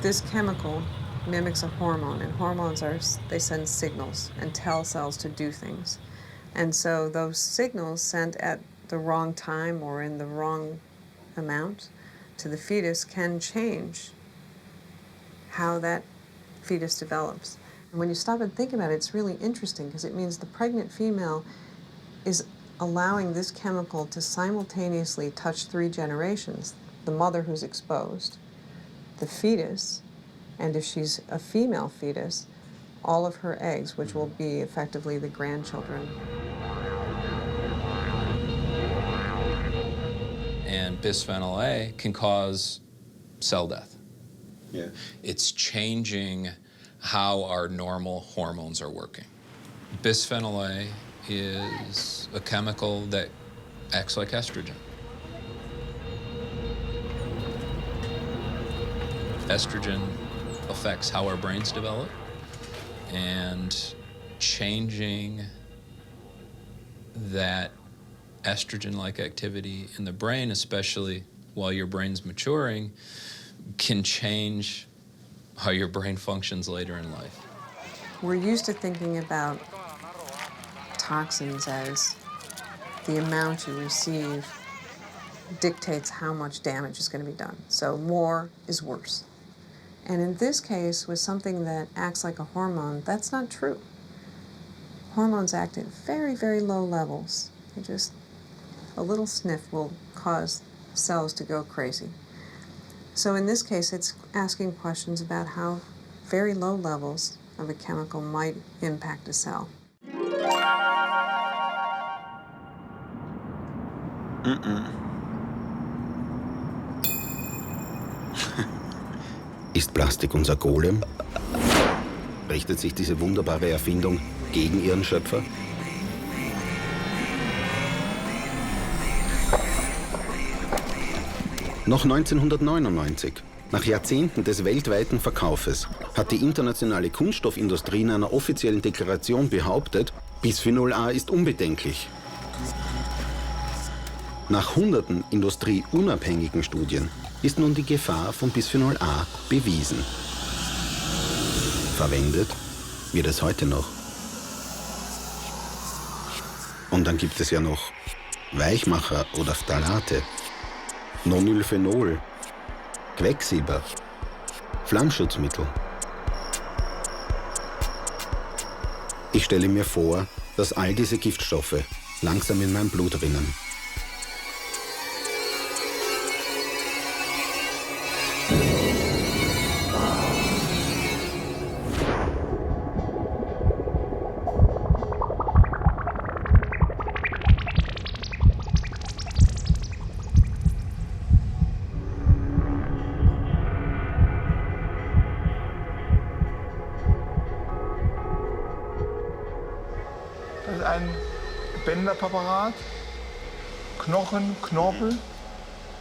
This chemical mimics a hormone, and hormones they send signals and tell cells to do things. And so those signals sent at the wrong time or in the wrong amount to the fetus can change how that fetus develops. And when you stop and think about it, it's really interesting because it means the pregnant female is allowing this chemical to simultaneously touch 3 generations: the mother who's exposed, the fetus, and if she's a female fetus, all of her eggs, which will be effectively the grandchildren. And bisphenol A can cause cell death. Yeah. It's changing how our normal hormones are working. Bisphenol A is a chemical that acts like estrogen. Estrogen affects how our brains develop, and changing that estrogen-like activity in the brain, especially while your brain's maturing, can change how your brain functions later in life. We're used to thinking about toxins as the amount you receive dictates how much damage is going to be done. So more is worse. And in this case, with something that acts like a hormone, that's not true. Hormones act at very, very low levels. A little sniff will cause cells to go crazy. So in this case, it's asking questions about how very low levels of a chemical might impact a cell. Ist Plastik unser Golem? Richtet sich diese wunderbare Erfindung gegen ihren Schöpfer? Noch 1999, nach Jahrzehnten des weltweiten Verkaufes, hat die internationale Kunststoffindustrie in einer offiziellen Deklaration behauptet, Bisphenol A ist unbedenklich. Nach hunderten industrieunabhängigen Studien ist nun die Gefahr von Bisphenol A bewiesen. Verwendet wird es heute noch. Und dann gibt es ja noch Weichmacher oder Phthalate, Nonylphenol, Quecksilber, Flammschutzmittel. Ich stelle mir vor, dass all diese Giftstoffe langsam in mein Blut rinnen. Das ist ein Bänderpräparat, Knochen, Knorpel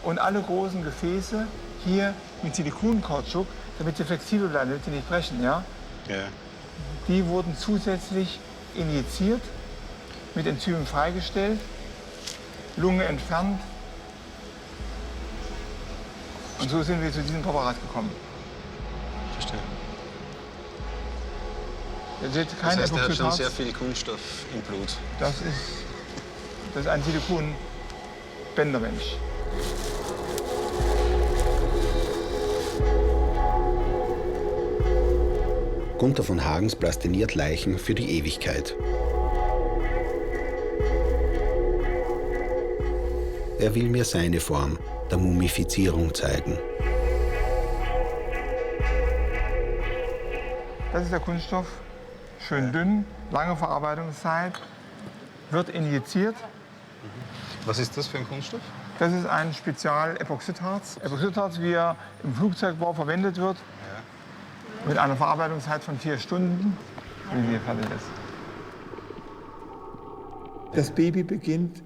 und alle großen Gefäße hier mit Silikonkautschuk, damit sie flexibel bleiben, damit sie nicht brechen. Ja? Ja. Die wurden zusätzlich injiziert, mit Enzymen freigestellt, Lunge entfernt. Und so sind wir zu diesem Präparat gekommen. Verstehe. Er sieht kein Das heißt, er hat schon Epoxidharz. sehr viel Kunststoff im Blut. Das ist ein Silikonbändermensch. Gunther von Hagens plastiniert Leichen für die Ewigkeit. Er will mir seine Form der Mumifizierung zeigen. Das ist der Kunststoff, schön dünn, lange Verarbeitungszeit, wird injiziert. Was ist das für ein Kunststoff? Das ist ein Spezial-Epoxidharz. Epoxidharz, wie er im Flugzeugbau verwendet wird, mit einer Verarbeitungszeit von 4 Stunden, wie hier fertig ist. Das Baby beginnt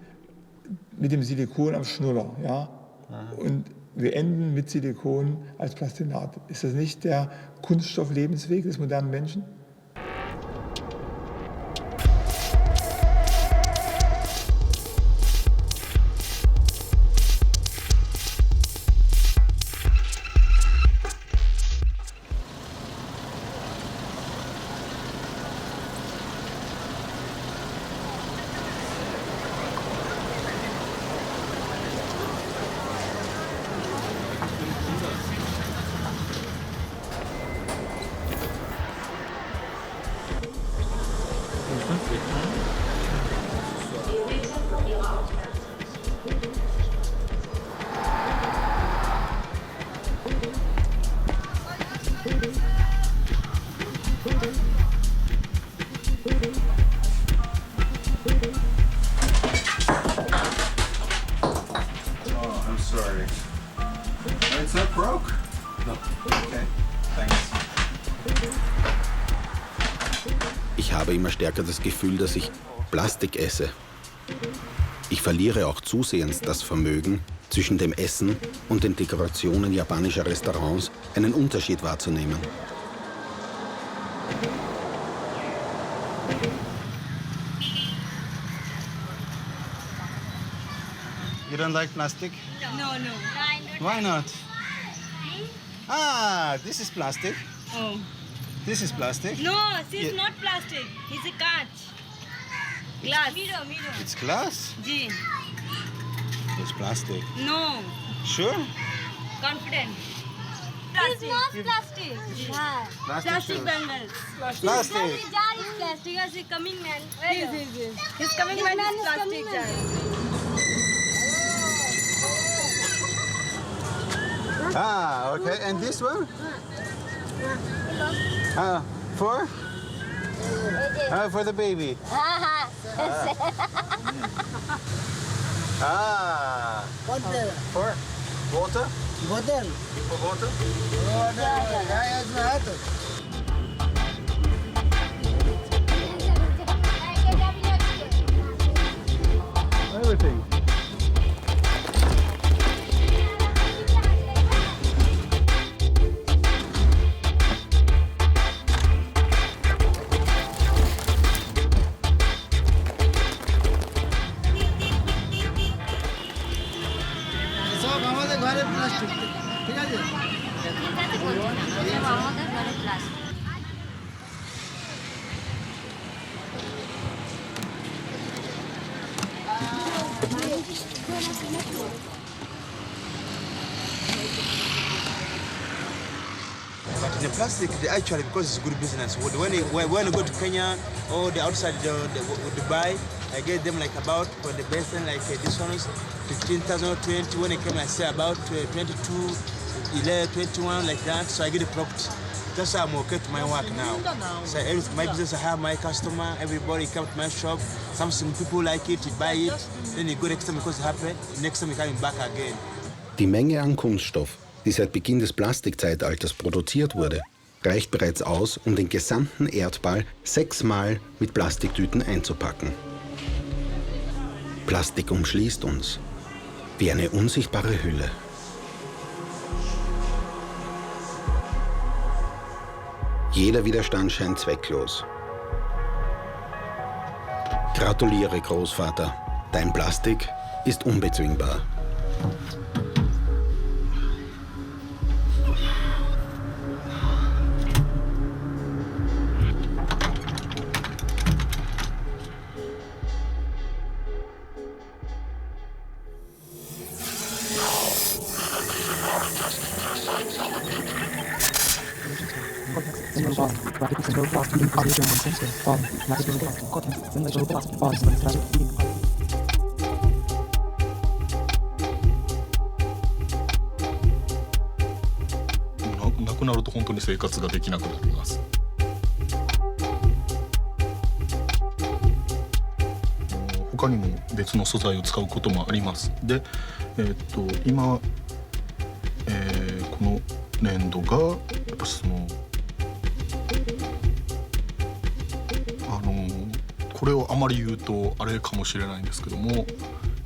mit dem Silikon am Schnuller, ja? Und wir enden mit Silikon als Plastinat. Ist das nicht der Kunststofflebensweg des modernen Menschen? Ich habe immer stärker das Gefühl, dass ich Plastik esse. Ich verliere auch zusehends das Vermögen, zwischen dem Essen und den Dekorationen japanischer Restaurants einen Unterschied wahrzunehmen. You don't like plastic? No, no. Why not? Ah, this is plastic. Oh. This is plastic. No, this is not plastic. It's a cut. Glass. Mirror. It's glass. Ji. It's plastic. No. Sure? Confident. It's not plastic. Yeah. Plastic bangles. Plastic. This jar is plastic. Because the coming man. Yes. His coming This man man is is plastic coming jar. Ah, okay. And this one? For? For the baby. Water. For water? Water. For water? Everything. সব আমাদের ঘরে plastic ঠিক আছে আমাদের ঘরে plastic But in the plastic, they actually, because it's good business, when you go to Kenya or the outside Dubai, I get them like about for the basin, like this one is 15,000 or 20. When I come, I say about 22, 11, 21, like that. So I get the profit. That's how I'm okay to my work now. So my business, I have my customer, everybody come to my shop. Some people like it, you buy it, then you go next time because it's happy. Next time you're coming back again. Die Menge an Kunststoff, die seit Beginn des Plastikzeitalters produziert wurde, reicht bereits aus, um den gesamten Erdball 6-mal mit Plastiktüten einzupacken. Plastik umschließt uns wie eine unsichtbare Hülle. Jeder Widerstand scheint zwecklos. Gratuliere, Großvater. Dein Plastik ist unbezwingbar. なくなると本当に生活ができなくなります。他にも別の素材を使うこともあります。で、今、この粘土がやっぱそのこれをあまり言うとあれかもしれないんですけども、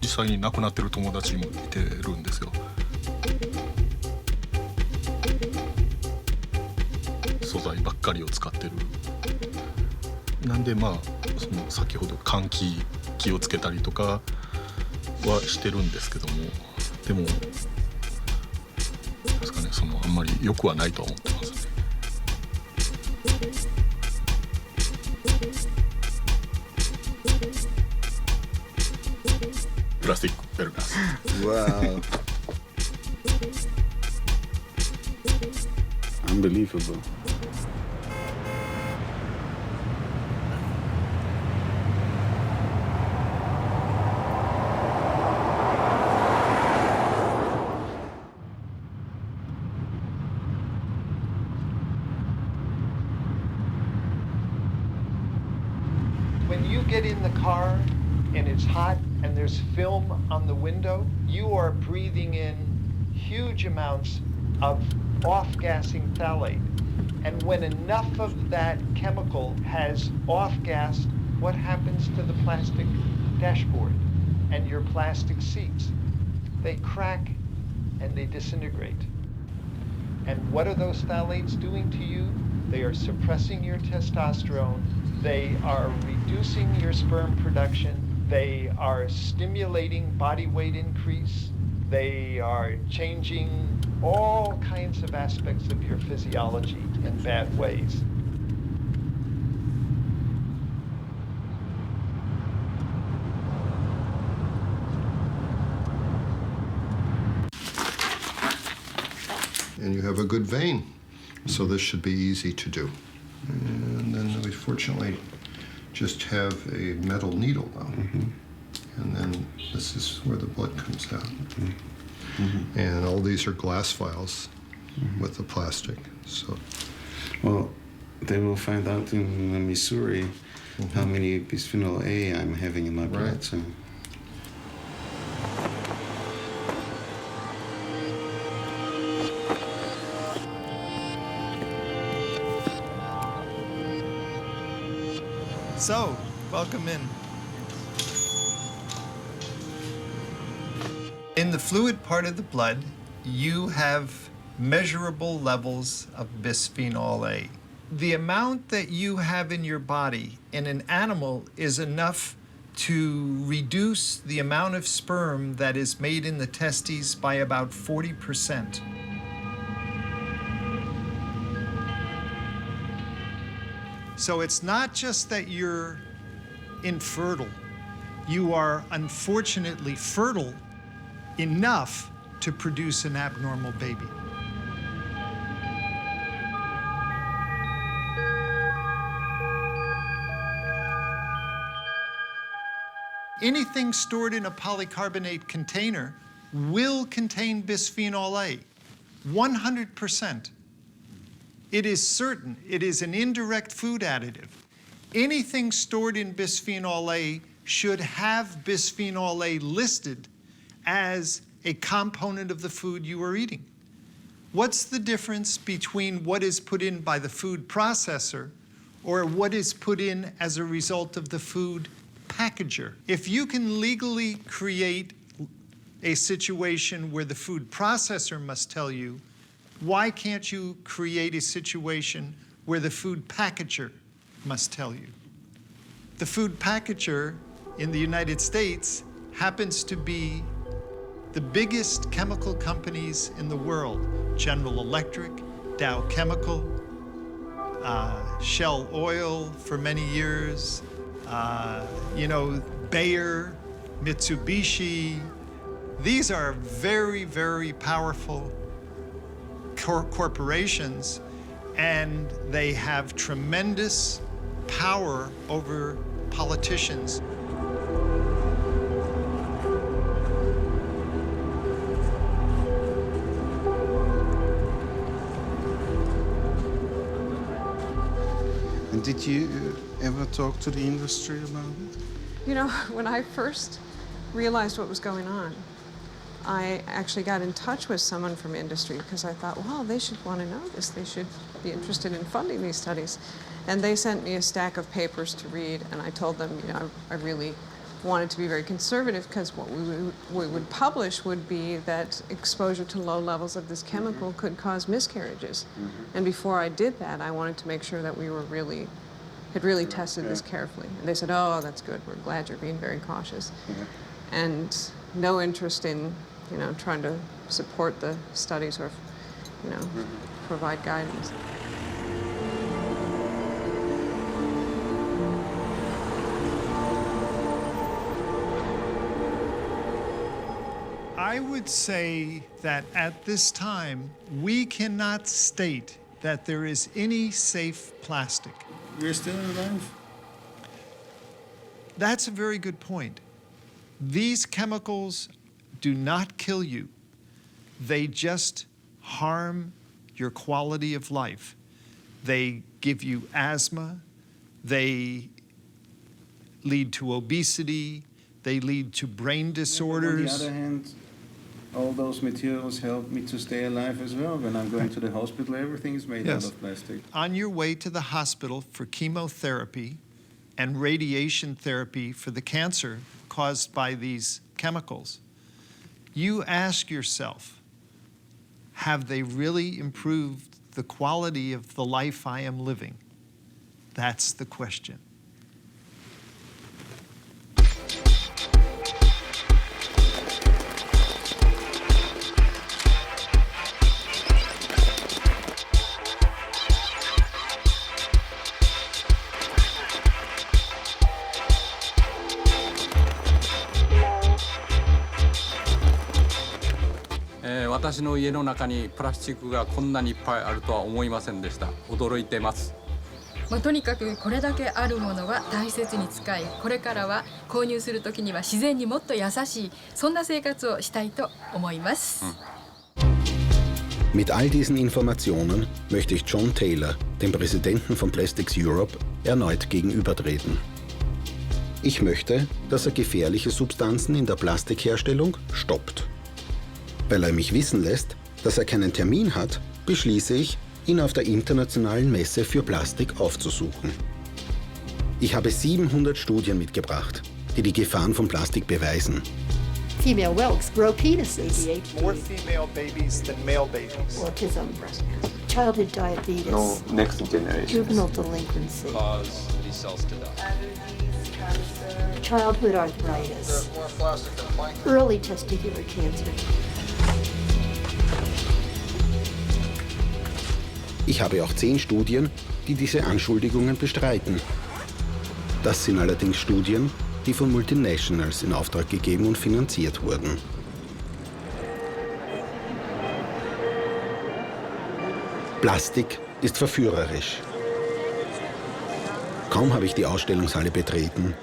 実際に亡くなってる友達もいてるんですよ。素材ばっかりを使ってる。なんでまあその先ほど換気をつけたりとかはしてるんですけども、でもですかね、そのあんまり良くはないとは思ってますね。プラスティックベルガス。Wow. Unbelievable. When you get in the car and it's hot and there's film on the window, you are breathing in huge amounts of off-gassing phthalate. And when enough of that chemical has off-gassed, what happens to the plastic dashboard and your plastic seats? They crack and they disintegrate. And what are those phthalates doing to you? They are suppressing your testosterone. They are reducing your sperm production. They are stimulating body weight increase. They are changing all kinds of aspects of your physiology in bad ways. And you have a good vein, so this should be easy to do. And then we fortunately just have a metal needle now. And then this is where the blood comes out. And all these are glass vials with the plastic. So, well, then we'll find out in Missouri how many bisphenol A I'm having in my blood. So. So, welcome in. In the fluid part of the blood, you have measurable levels of bisphenol A. The amount that you have in your body in an animal is enough to reduce the amount of sperm that is made in the testes by about 40%. So it's not just that you're infertile. You are unfortunately fertile enough to produce an abnormal baby. Anything stored in a polycarbonate container will contain bisphenol A, 100%. It is certain. It is an indirect food additive. Anything stored in bisphenol A should have bisphenol A listed as a component of the food you are eating. What's the difference between what is put in by the food processor or what is put in as a result of the food packager? If you can legally create a situation where the food processor must tell you, why can't you create a situation where the food packager must tell you? The food packager in the United States happens to be the biggest chemical companies in the world: General Electric, Dow Chemical, Shell Oil for many years, Bayer, Mitsubishi. These are very, very powerful corporations, and they have tremendous power over politicians. And did you ever talk to the industry about it? You know, when I first realized what was going on, I actually got in touch with someone from industry because I thought, well, they should want to know this. They should be interested in funding these studies. And they sent me a stack of papers to read, and I told them, you know, I really wanted to be very conservative because what we would publish would be that exposure to low levels of this chemical could cause miscarriages. And before I did that, I wanted to make sure that we were had really tested this carefully. And they said, oh, that's good. We're glad you're being very cautious. And no interest in, you know, trying to support the studies or, you know, provide guidance. I would say that at this time, we cannot state that there is any safe plastic. We're still alive? That's a very good point. These chemicals do not kill you. They just harm your quality of life. They give you asthma. They lead to obesity. They lead to brain disorders. On the other hand, all those materials help me to stay alive as well. When I'm going to the hospital, everything is made out of plastic. On your way to the hospital for chemotherapy and radiation therapy for the cancer caused by these chemicals, you ask yourself, have they really improved the quality of the life I am living? That's the question. 私の家の中にプラスチックがこんなにいっぱいあるとは思いませんでした。驚いてます。とにかくこれだけあるものは大切に使い、これからは購入するときには自然にもっと優しい、そんな生活をしたいと思います。Mit all diesen Informationen möchte ich John Taylor, dem Präsidenten von Plastics Europe, erneut gegenübertreten. Ich möchte, dass er gefährliche Substanzen in der Plastikherstellung stoppt. Weil er mich wissen lässt, dass er keinen Termin hat, beschließe ich, ihn auf der internationalen Messe für Plastik aufzusuchen. Ich habe 700 Studien mitgebracht, die die Gefahren von Plastik beweisen. Female whelks grow penises. More female babies than male babies. Autism, childhood diabetes, no next generation. Juvenile delinquency, Cause these cells to die. childhood arthritis, early testicular cancer. Ich habe auch 10 Studien, die diese Anschuldigungen bestreiten. Das sind allerdings Studien, die von Multinationals in Auftrag gegeben und finanziert wurden. Plastik ist verführerisch. Kaum habe ich die Ausstellungshalle betreten,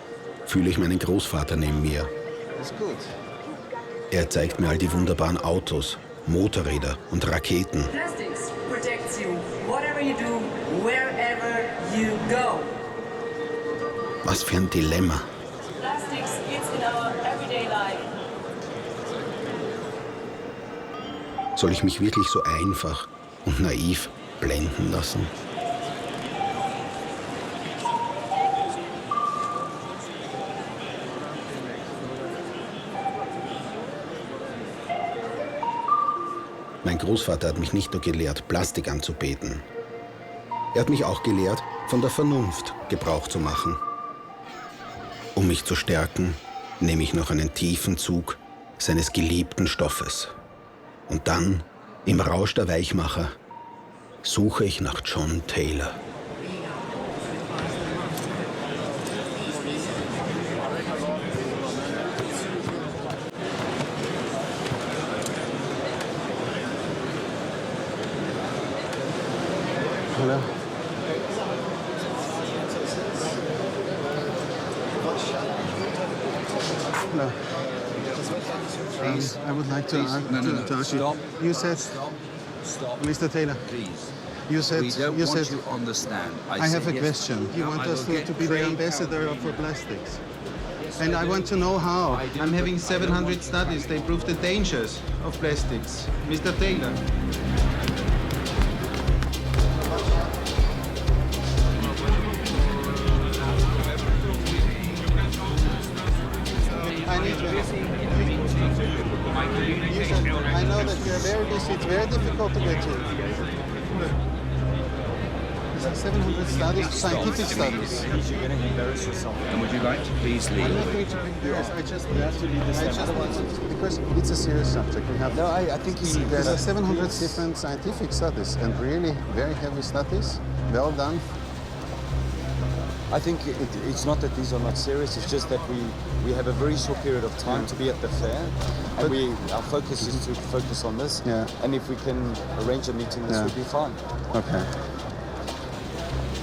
fühle ich meinen Großvater neben mir. Ist gut. Er zeigt mir all die wunderbaren Autos, Motorräder und Raketen. Plastics protects you, whatever you do, wherever you go. Was für ein Dilemma. Plastics is in our everyday life. Soll ich mich wirklich so einfach und naiv blenden lassen? Mein Großvater hat mich nicht nur gelehrt, Plastik anzubeten. Er hat mich auch gelehrt, von der Vernunft Gebrauch zu machen. Um mich zu stärken, nehme ich noch einen tiefen Zug seines geliebten Stoffes. Und dann, im Rausch der Weichmacher, suche ich nach John Taylor. Hello. Hello. Please. I would like to ask you. You said, Stop. Mr. Taylor. Please. You said. We don't you want said. to understand. I have a yes. question. You No, want I us will to be the get ambassador for plastics, and I want to know how. I'm having 700 studies. They prove the dangers of plastics. Mr. Taylor. I know that you're very busy. It's very difficult to get here. These are 700 studies, scientific studies. You're going to embarrass yourself. And would you like to please leave? I'm not going to bring yours. I just have to leave this. Because it's a serious subject. We have. No, I think there are 700 different scientific studies and really very heavy studies. Well done. I think it's not that these are not serious, it's just that we have a very short period of time to be at the fair, and our focus is to focus on this, and if we can arrange a meeting, this would be fine. Okay.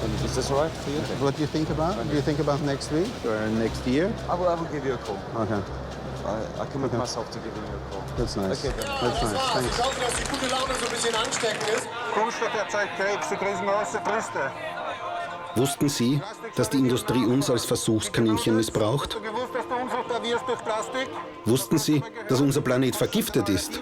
And is this all right for you? What do you think about? Do you think about next week or next year? I will give you a call. Okay. I commit myself to giving you a call. That's nice. Okay, then. That's nice. Thanks. Sie hoffen, dass die gute Laune so ein bisschen ansteckend ist. Kunststoff erzeugt Krebs, die kriegen große Brüste. Wussten Sie, dass die Industrie uns als Versuchskaninchen missbraucht? Hast du gewusst, dass du unfruchtbar wirst durch Plastik? Wussten Sie, dass unser Planet vergiftet ist?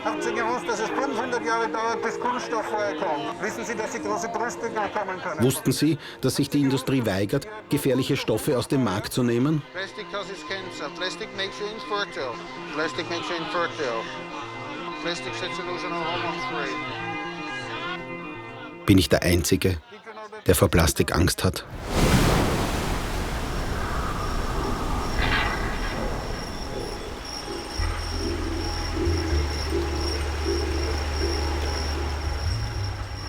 Haben Sie gewusst, dass es 500 Jahre dauert, bis Kunststoff freikommt? Wissen Sie, dass Sie große Brüste bekommen können? Wussten Sie, dass sich die Industrie weigert, gefährliche Stoffe aus dem Markt zu nehmen? Plastic causes cancer. Plastic makes you infertile. Plastic makes you infertile. Plastic sets illusion of hormones free. Bin ich der Einzige, der vor Plastik Angst hat?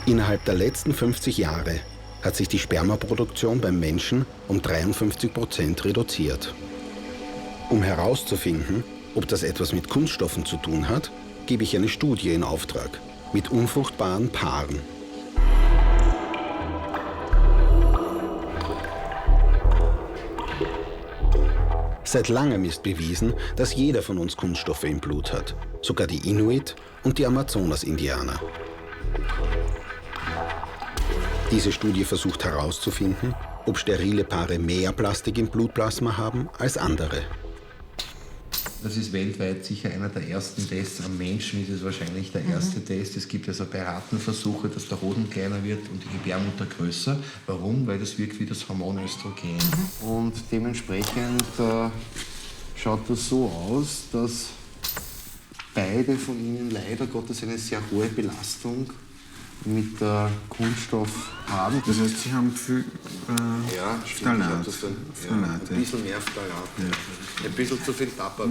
Innerhalb der letzten 50 Jahre hat sich die Spermaproduktion beim Menschen um 53% reduziert. Um herauszufinden, ob das etwas mit Kunststoffen zu tun hat, gebe ich eine Studie in Auftrag mit unfruchtbaren Paaren. Seit langem ist bewiesen, dass jeder von uns Kunststoffe im Blut hat, sogar die Inuit und die Amazonas-Indianer. Diese Studie versucht herauszufinden, ob sterile Paare mehr Plastik im Blutplasma haben als andere. Das ist weltweit sicher einer der ersten Tests. Am Menschen ist es wahrscheinlich der erste Test. Es gibt also bei Ratenversuche, dass der Hoden kleiner wird und die Gebärmutter größer. Warum? Weil das wirkt wie das Hormon Östrogen. Und dementsprechend schaut das so aus, dass beide von ihnen leider Gottes eine sehr hohe Belastung mit Kunststoff haben. Das heißt, Sie haben viel Phthalat. Ein bisschen mehr Phthalat. Ein bisschen zu viel Papa.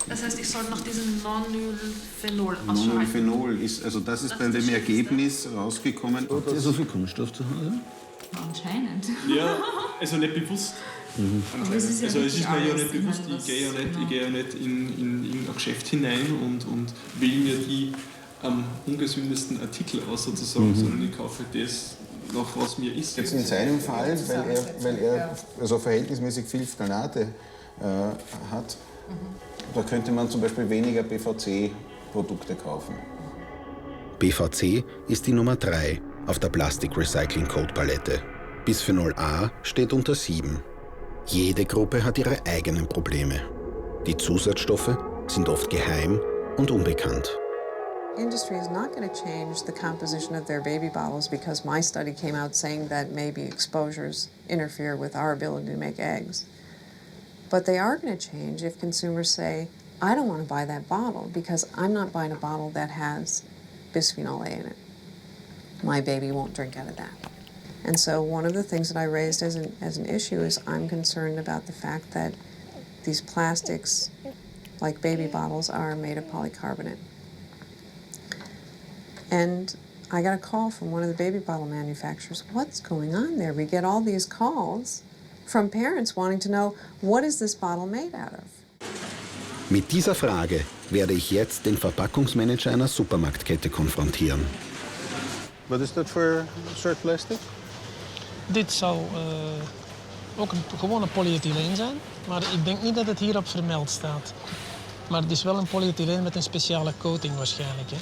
Das heißt, ich soll nach diesem Nonylphenol ausschreiben. Nonylphenol ist, also das ist bei dem Ergebnis rausgekommen. Habt ihr so viel Kunststoff zu Hause? Anscheinend. Ja, also nicht bewusst. Aber es ist ja also es ist mir ja nicht alles bewusst, ich gehe ja nicht in ein Geschäft hinein und wähle mir die am ungesündesten Artikel aus sozusagen, sondern ich kaufe das, nach was mir ist. Jetzt in seinem Fall, weil er also verhältnismäßig viel Phthalate hat, da könnte man zum Beispiel weniger PVC-Produkte kaufen. PVC ist die Nummer 3 auf der Plastic-Recycling-Code-Palette. Bisphenol A steht unter 7. Jede Gruppe hat ihre eigenen Probleme. Die Zusatzstoffe sind oft geheim und unbekannt. Industry is not going to change the composition of their baby bottles because my study came out saying that maybe exposures interfere with our ability to make eggs. But they are going to change if consumers say, I don't want to buy that bottle because I'm not buying a bottle that has bisphenol A in it. My baby won't drink out of that. And so one of the things that I raised as an issue is I'm concerned about the fact that these plastics, like baby bottles, are made of polycarbonate. And I got a call from one of the baby bottle manufacturers. What's going on there? We get all these calls from parents wanting to know, what is this bottle made out of? Mit dieser Frage werde ich jetzt den Verpackungsmanager einer Supermarktkette konfrontieren. Wat is dat voor soort plastic? Dit zou ook een gewone polyethyleen zijn, maar ik denk niet dat het hierop vermeld staat. Maar het is wel een polyethyleen met een speciale coating waarschijnlijk. Hè?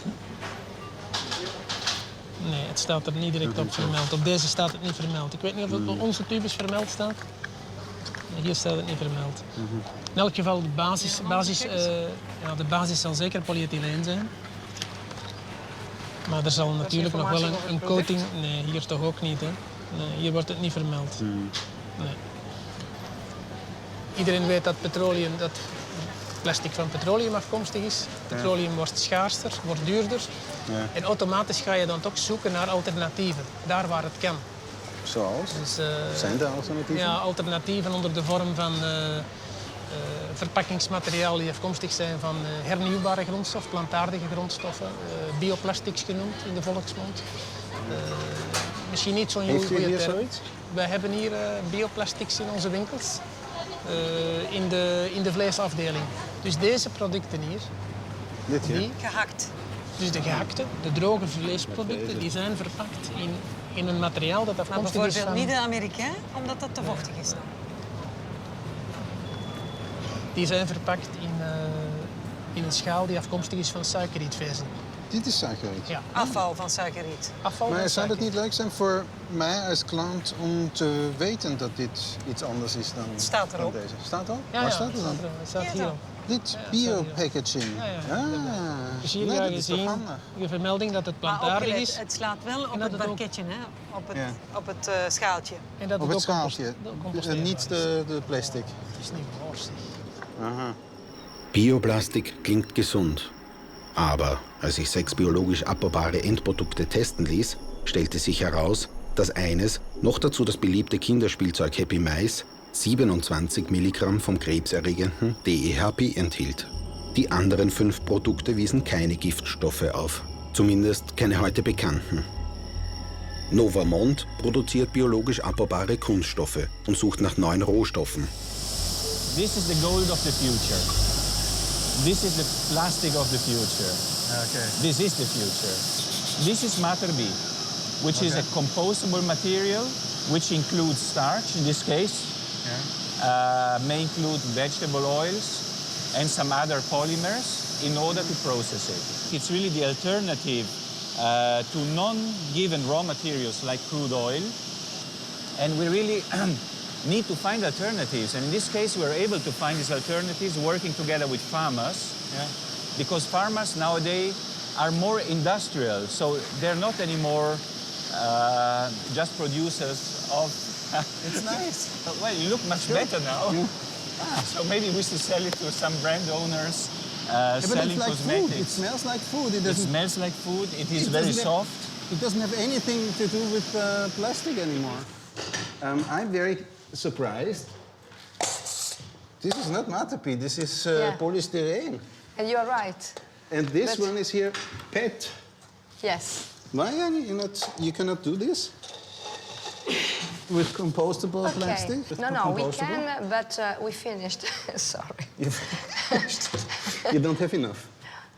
Nee, het staat er niet direct op vermeld. Op deze staat het niet vermeld. Ik weet niet of het op onze tubes vermeld staat. Nee, hier staat het niet vermeld. In elk geval, de basis zal zeker polyethyleen zijn. Maar er zal natuurlijk nog wel een coating... Nee, hier toch ook niet. Hè? Nee, hier wordt het niet vermeld. Nee. Iedereen weet dat plastic van petroleum afkomstig is. Petroleum wordt schaarser, wordt duurder. Ja. En automatisch ga je dan toch zoeken naar alternatieven, daar waar het kan. Zoals? Dus, zijn er alternatieven? Ja, alternatieven onder de vorm van verpakkingsmateriaal die afkomstig zijn van hernieuwbare grondstof, plantaardige grondstoffen, bioplastics genoemd in de volksmond. Misschien niet zo'n goede term. Heeft u hier zoiets? Wij hebben hier bioplastics in onze winkels. In de vleesafdeling. Dus deze producten hier. Dit hier? Gehakt. Dus de gehakte, de droge vleesproducten, die zijn verpakt in een materiaal dat afkomstig is van... Maar bijvoorbeeld niet de Amerikaan, omdat dat te vochtig is dan? Die zijn verpakt in een schaal die afkomstig is van suikerrietvezel. Dit is suikerriet? Ja. Afval van suikerriet. Maar zou het niet leuk zijn voor mij als klant om te weten dat dit iets anders is dan, staat erop. Dan deze? Staat al? Ja, waar staat het dan? Het staat hier al. Dit bio-packaging. Dus hier ga je zien de vermelding dat het plantaardig is. Het slaat wel op het parketje, hè? Op het schaaltje. En dat op het schaaltje, niet de plastic. Het is niet borstig. Aha. Bioplastik klingt gesund. Aber als ich 6 biologisch abbaubare Endprodukte testen ließ, stellte sich heraus, dass eines, noch dazu das beliebte Kinderspielzeug Happy Mais, 27 Milligramm vom krebserregenden DEHP enthielt. Die anderen 5 Produkte wiesen keine Giftstoffe auf. Zumindest keine heute bekannten. Novamont produziert biologisch abbaubare Kunststoffe und sucht nach neuen Rohstoffen. This is the gold of the future. This is the plastic of the future. Okay. This is the future. This is matter B, which is a compostable material which includes starch in this case. May include vegetable oils and some other polymers in order to process it. It's really the alternative to non-given raw materials like crude oil. And we really need to find alternatives. And in this case, we're able to find these alternatives working together with farmers. Because farmers nowadays are more industrial. So they're not anymore just producers of... It's nice. Well, you look much better now. So maybe we should sell it to some brand owners selling like cosmetics. Food. It smells like food. It smells like food. It is very soft. It doesn't have anything to do with plastic anymore. I'm very surprised. This is not Matapi. This is polystyrene. And you're right. And this one is here PET. Yes. Why you cannot do this? With compostable plastic? With No, we can, but we finished. Sorry. You finished? You don't have enough?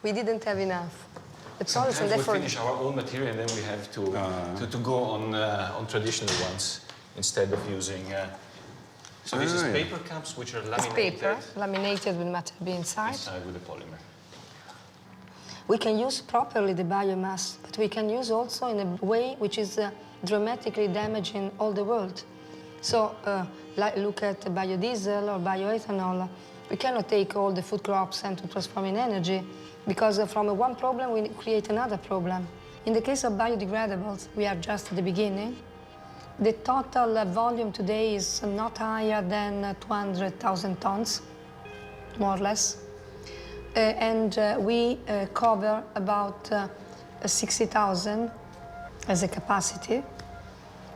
We didn't have enough. Sometimes we finish our own material and then we have to go on traditional ones instead of using... So this is paper cups which are laminated. It's paper, laminated with matter B inside. Inside with the polymer. We can use properly the biomass, but we can use also in a way which is dramatically damaging all the world. So look at biodiesel or bioethanol. We cannot take all the food crops and to transform in energy, because from one problem we create another problem. In the case of biodegradables, we are just at the beginning. The total volume today is not higher than 200,000 tons, more or less. And we cover about 60,000 as a capacity.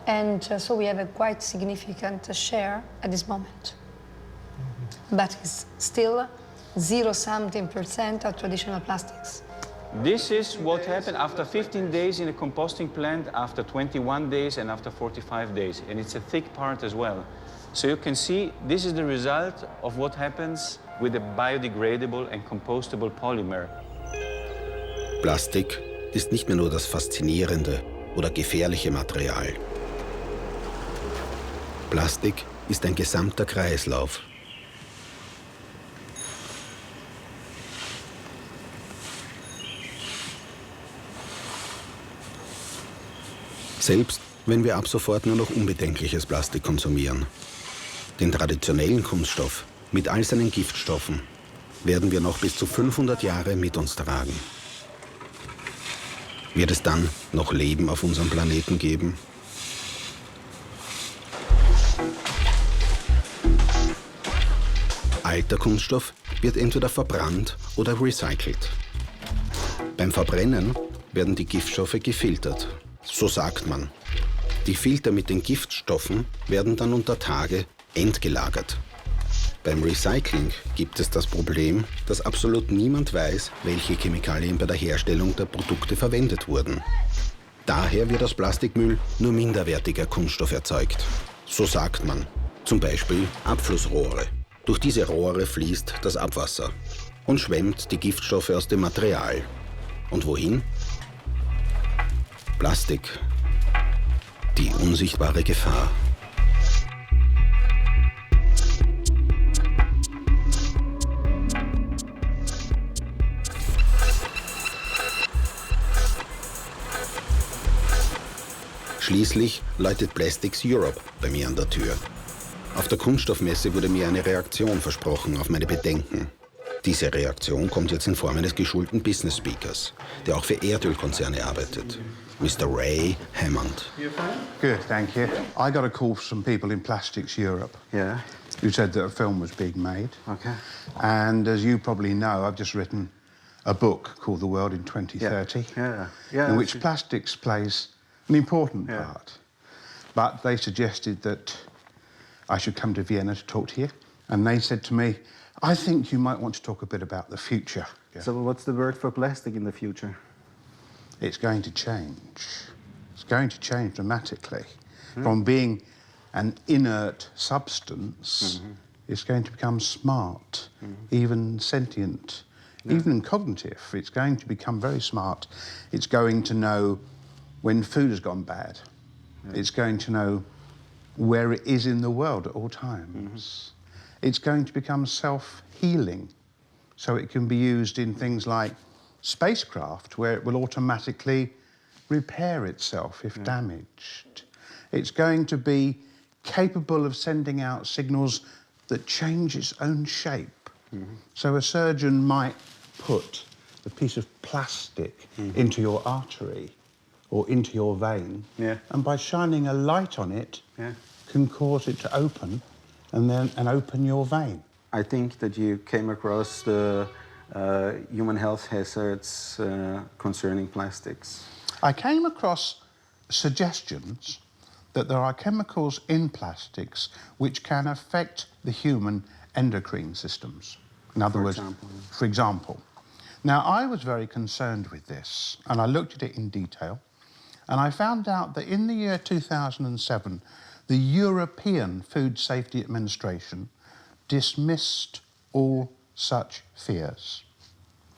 And so we have a quite significant share at this moment. But it's still 0-something% of traditional plastics. This is what happened after 15 days in a composting plant, after 21 days and after 45 days. And it's a thick part as well. So you can see this is the result of what happens with a biodegradable and compostable polymer. Plastik ist nicht mehr nur das Faszinierende, oder gefährliche Material. Plastik ist ein gesamter Kreislauf. Selbst wenn wir ab sofort nur noch unbedenkliches Plastik konsumieren. Den traditionellen Kunststoff mit all seinen Giftstoffen werden wir noch bis zu 500 Jahre mit uns tragen. Wird es dann noch Leben auf unserem Planeten geben? Alter Kunststoff wird entweder verbrannt oder recycelt. Beim Verbrennen werden die Giftstoffe gefiltert. So sagt man. Die Filter mit den Giftstoffen werden dann unter Tage entgelagert. Beim Recycling gibt es das Problem, dass absolut niemand weiß, welche Chemikalien bei der Herstellung der Produkte verwendet wurden. Daher wird aus Plastikmüll nur minderwertiger Kunststoff erzeugt. So sagt man. Zum Beispiel Abflussrohre. Durch diese Rohre fließt das Abwasser und schwemmt die Giftstoffe aus dem Material. Und wohin? Plastik. Die unsichtbare Gefahr. Schließlich läutet Plastics Europe bei mir an der Tür. Auf der Kunststoffmesse wurde mir eine Reaktion versprochen auf meine Bedenken. Diese Reaktion kommt jetzt in Form eines geschulten Business Speakers, der auch für Erdölkonzerne arbeitet. Mr. Ray Hammond. Good, thank you. I got a call from some people in Plastics Europe. Yeah. Who said that a film was being made. Okay. And as you probably know, I've just written a book called The World in 2030. Yeah. In which plastics plays an important part. But they suggested that I should come to Vienna to talk to you. And they said to me, I think you might want to talk a bit about the future. So what's the word for plastic in the future? It's going to change. It's going to change dramatically. From being an inert substance, it's going to become smart, even sentient, even cognitive. It's going to become very smart. It's going to know when food has gone bad. It's going to know where it is in the world at all times. It's going to become self-healing, so it can be used in things like spacecraft, where it will automatically repair itself if damaged. It's going to be capable of sending out signals that change its own shape. So a surgeon might put a piece of plastic into your artery or into your vein, and by shining a light on it, can cause it to open and open your vein. I think that you came across the human health hazards concerning plastics. I came across suggestions that there are chemicals in plastics which can affect the human endocrine systems. In other words, for example. Now, I was very concerned with this, and I looked at it in detail, and I found out that in the year 2007, the European Food Safety Administration dismissed all such fears.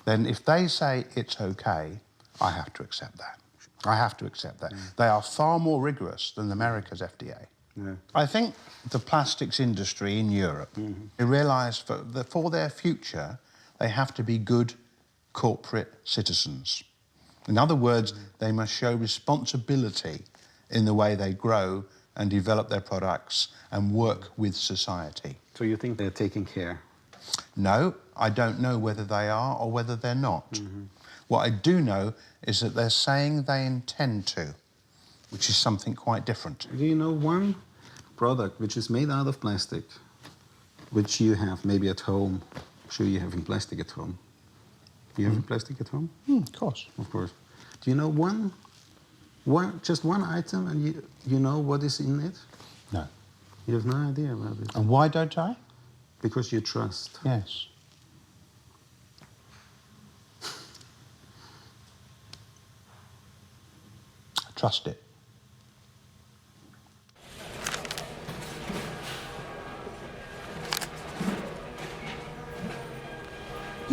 Then if they say it's okay, I have to accept that. I have to accept that. They are far more rigorous than America's FDA. I think the plastics industry in Europe, they realise for their future, they have to be good corporate citizens. In other words, they must show responsibility in the way they grow and develop their products and work with society. So you think they're taking care? No, I don't know whether they are or whether they're not. What I do know is that they're saying they intend to, which is something quite different. Do you know one product which is made out of plastic, which you have maybe at home? I'm sure you have in plastic at home. You have plastic at home? Of course. Of course. Do you know just one item and you know what is in it? No. You have no idea about it? And why don't I? Because you trust. Yes. I trust it.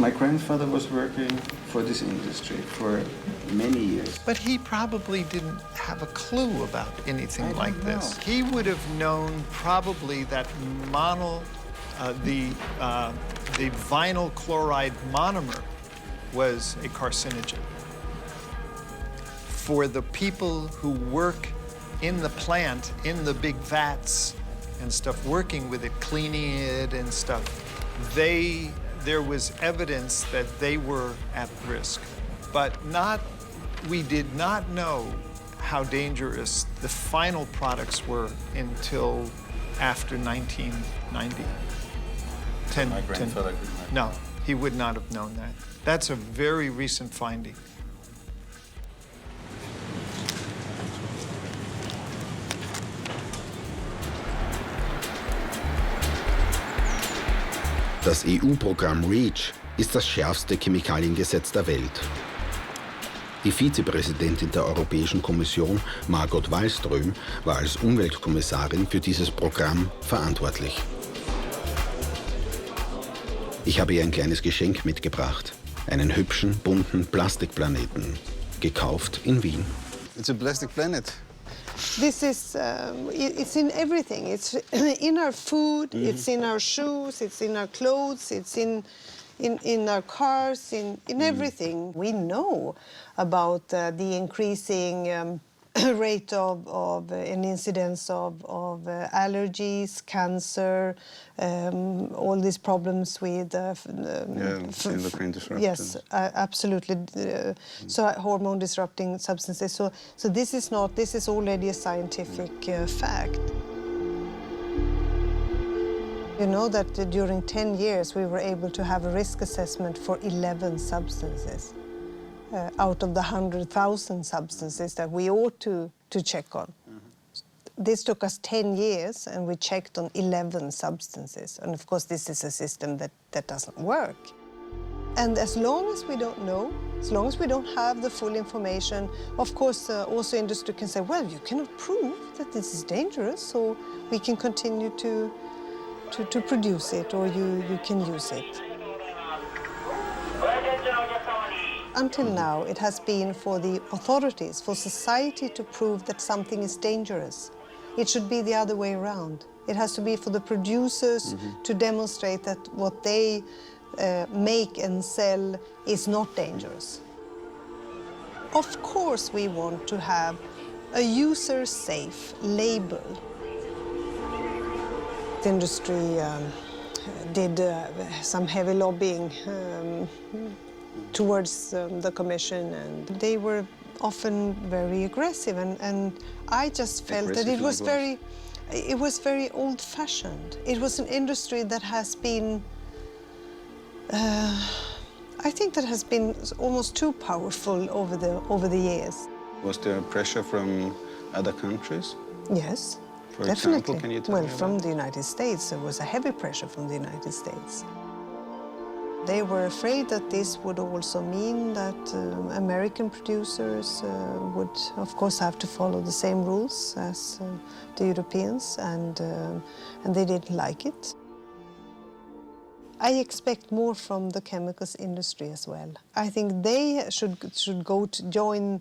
My grandfather was working for this industry for many years. But he probably didn't have a clue about anything like this. He would have known probably that the vinyl chloride monomer was a carcinogen. For the people who work in the plant, in the big vats and stuff, working with it, cleaning it and stuff, there was evidence that they were at risk. But we did not know how dangerous the final products were until after 1990. My grandfather could not. No, he would not have known that. That's a very recent finding. Das EU-Programm REACH ist das schärfste Chemikaliengesetz der Welt. Die Vizepräsidentin der Europäischen Kommission, Margot Wallström, war als Umweltkommissarin für dieses Programm verantwortlich. Ich habe ihr ein kleines Geschenk mitgebracht. Einen hübschen, bunten Plastikplaneten. Gekauft in Wien. It's a plastic planet. This is, it's in everything. It's in our food, it's in our shoes, it's in our clothes, it's in our cars, in everything. We know about the increasing rate of an incidence of allergies, cancer, all these problems with endocrine disruptors. Yes, absolutely. So hormone disrupting substances. So this is already a scientific fact. You know that during 10 years we were able to have a risk assessment for 11 substances. Out of the 100,000 substances that we ought to check on. This took us 10 years and we checked on 11 substances. And of course this is a system that doesn't work. And as long as we don't know, as long as we don't have the full information, of course also industry can say, well, you cannot prove that this is dangerous, so we can continue to produce it or you can use it. Until now, it has been for the authorities, for society to prove that something is dangerous. It should be the other way around. It has to be for the producers to demonstrate that what they make and sell is not dangerous. Of course, we want to have a user-safe label. The industry did some heavy lobbying towards the Commission, and they were often very aggressive, and I just felt that it was very old-fashioned. It was an industry that has been, I think that has been almost too powerful over the years. Was there pressure from other countries? Yes, For definitely. example, can you tell me from about? the United States, there was a heavy pressure from the United States. They were afraid that this would also mean that American producers would, of course, have to follow the same rules as the Europeans, and they didn't like it. I expect more from the chemicals industry as well. I think they should go to join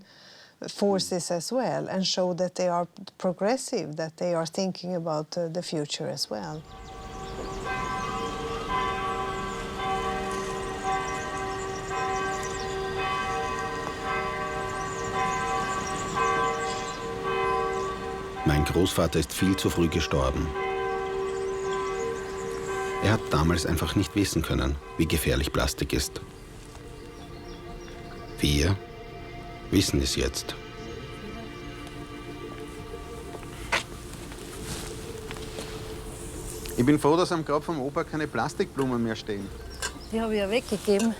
forces as well and show that they are progressive, that they are thinking about the future as well. Mein Großvater ist viel zu früh gestorben. Er hat damals einfach nicht wissen können, wie gefährlich Plastik ist. Wir wissen es jetzt. Ich bin froh, dass am Grab vom Opa keine Plastikblumen mehr stehen. Die habe ich ja weggegeben.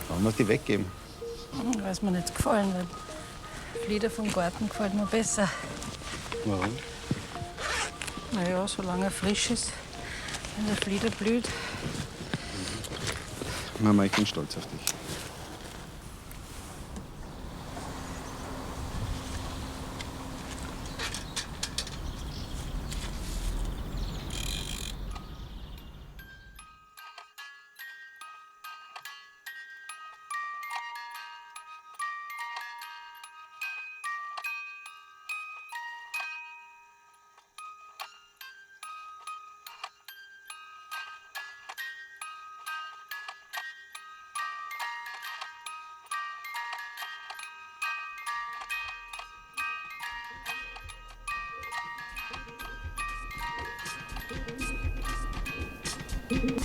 Warum hast du die weggeben? Weil es mir nicht gefallen hat. Flieder vom Garten gefällt mir besser. Warum? Naja, solange er frisch ist, wenn der Flieder blüht. Mama, ich bin stolz auf dich. Thank you.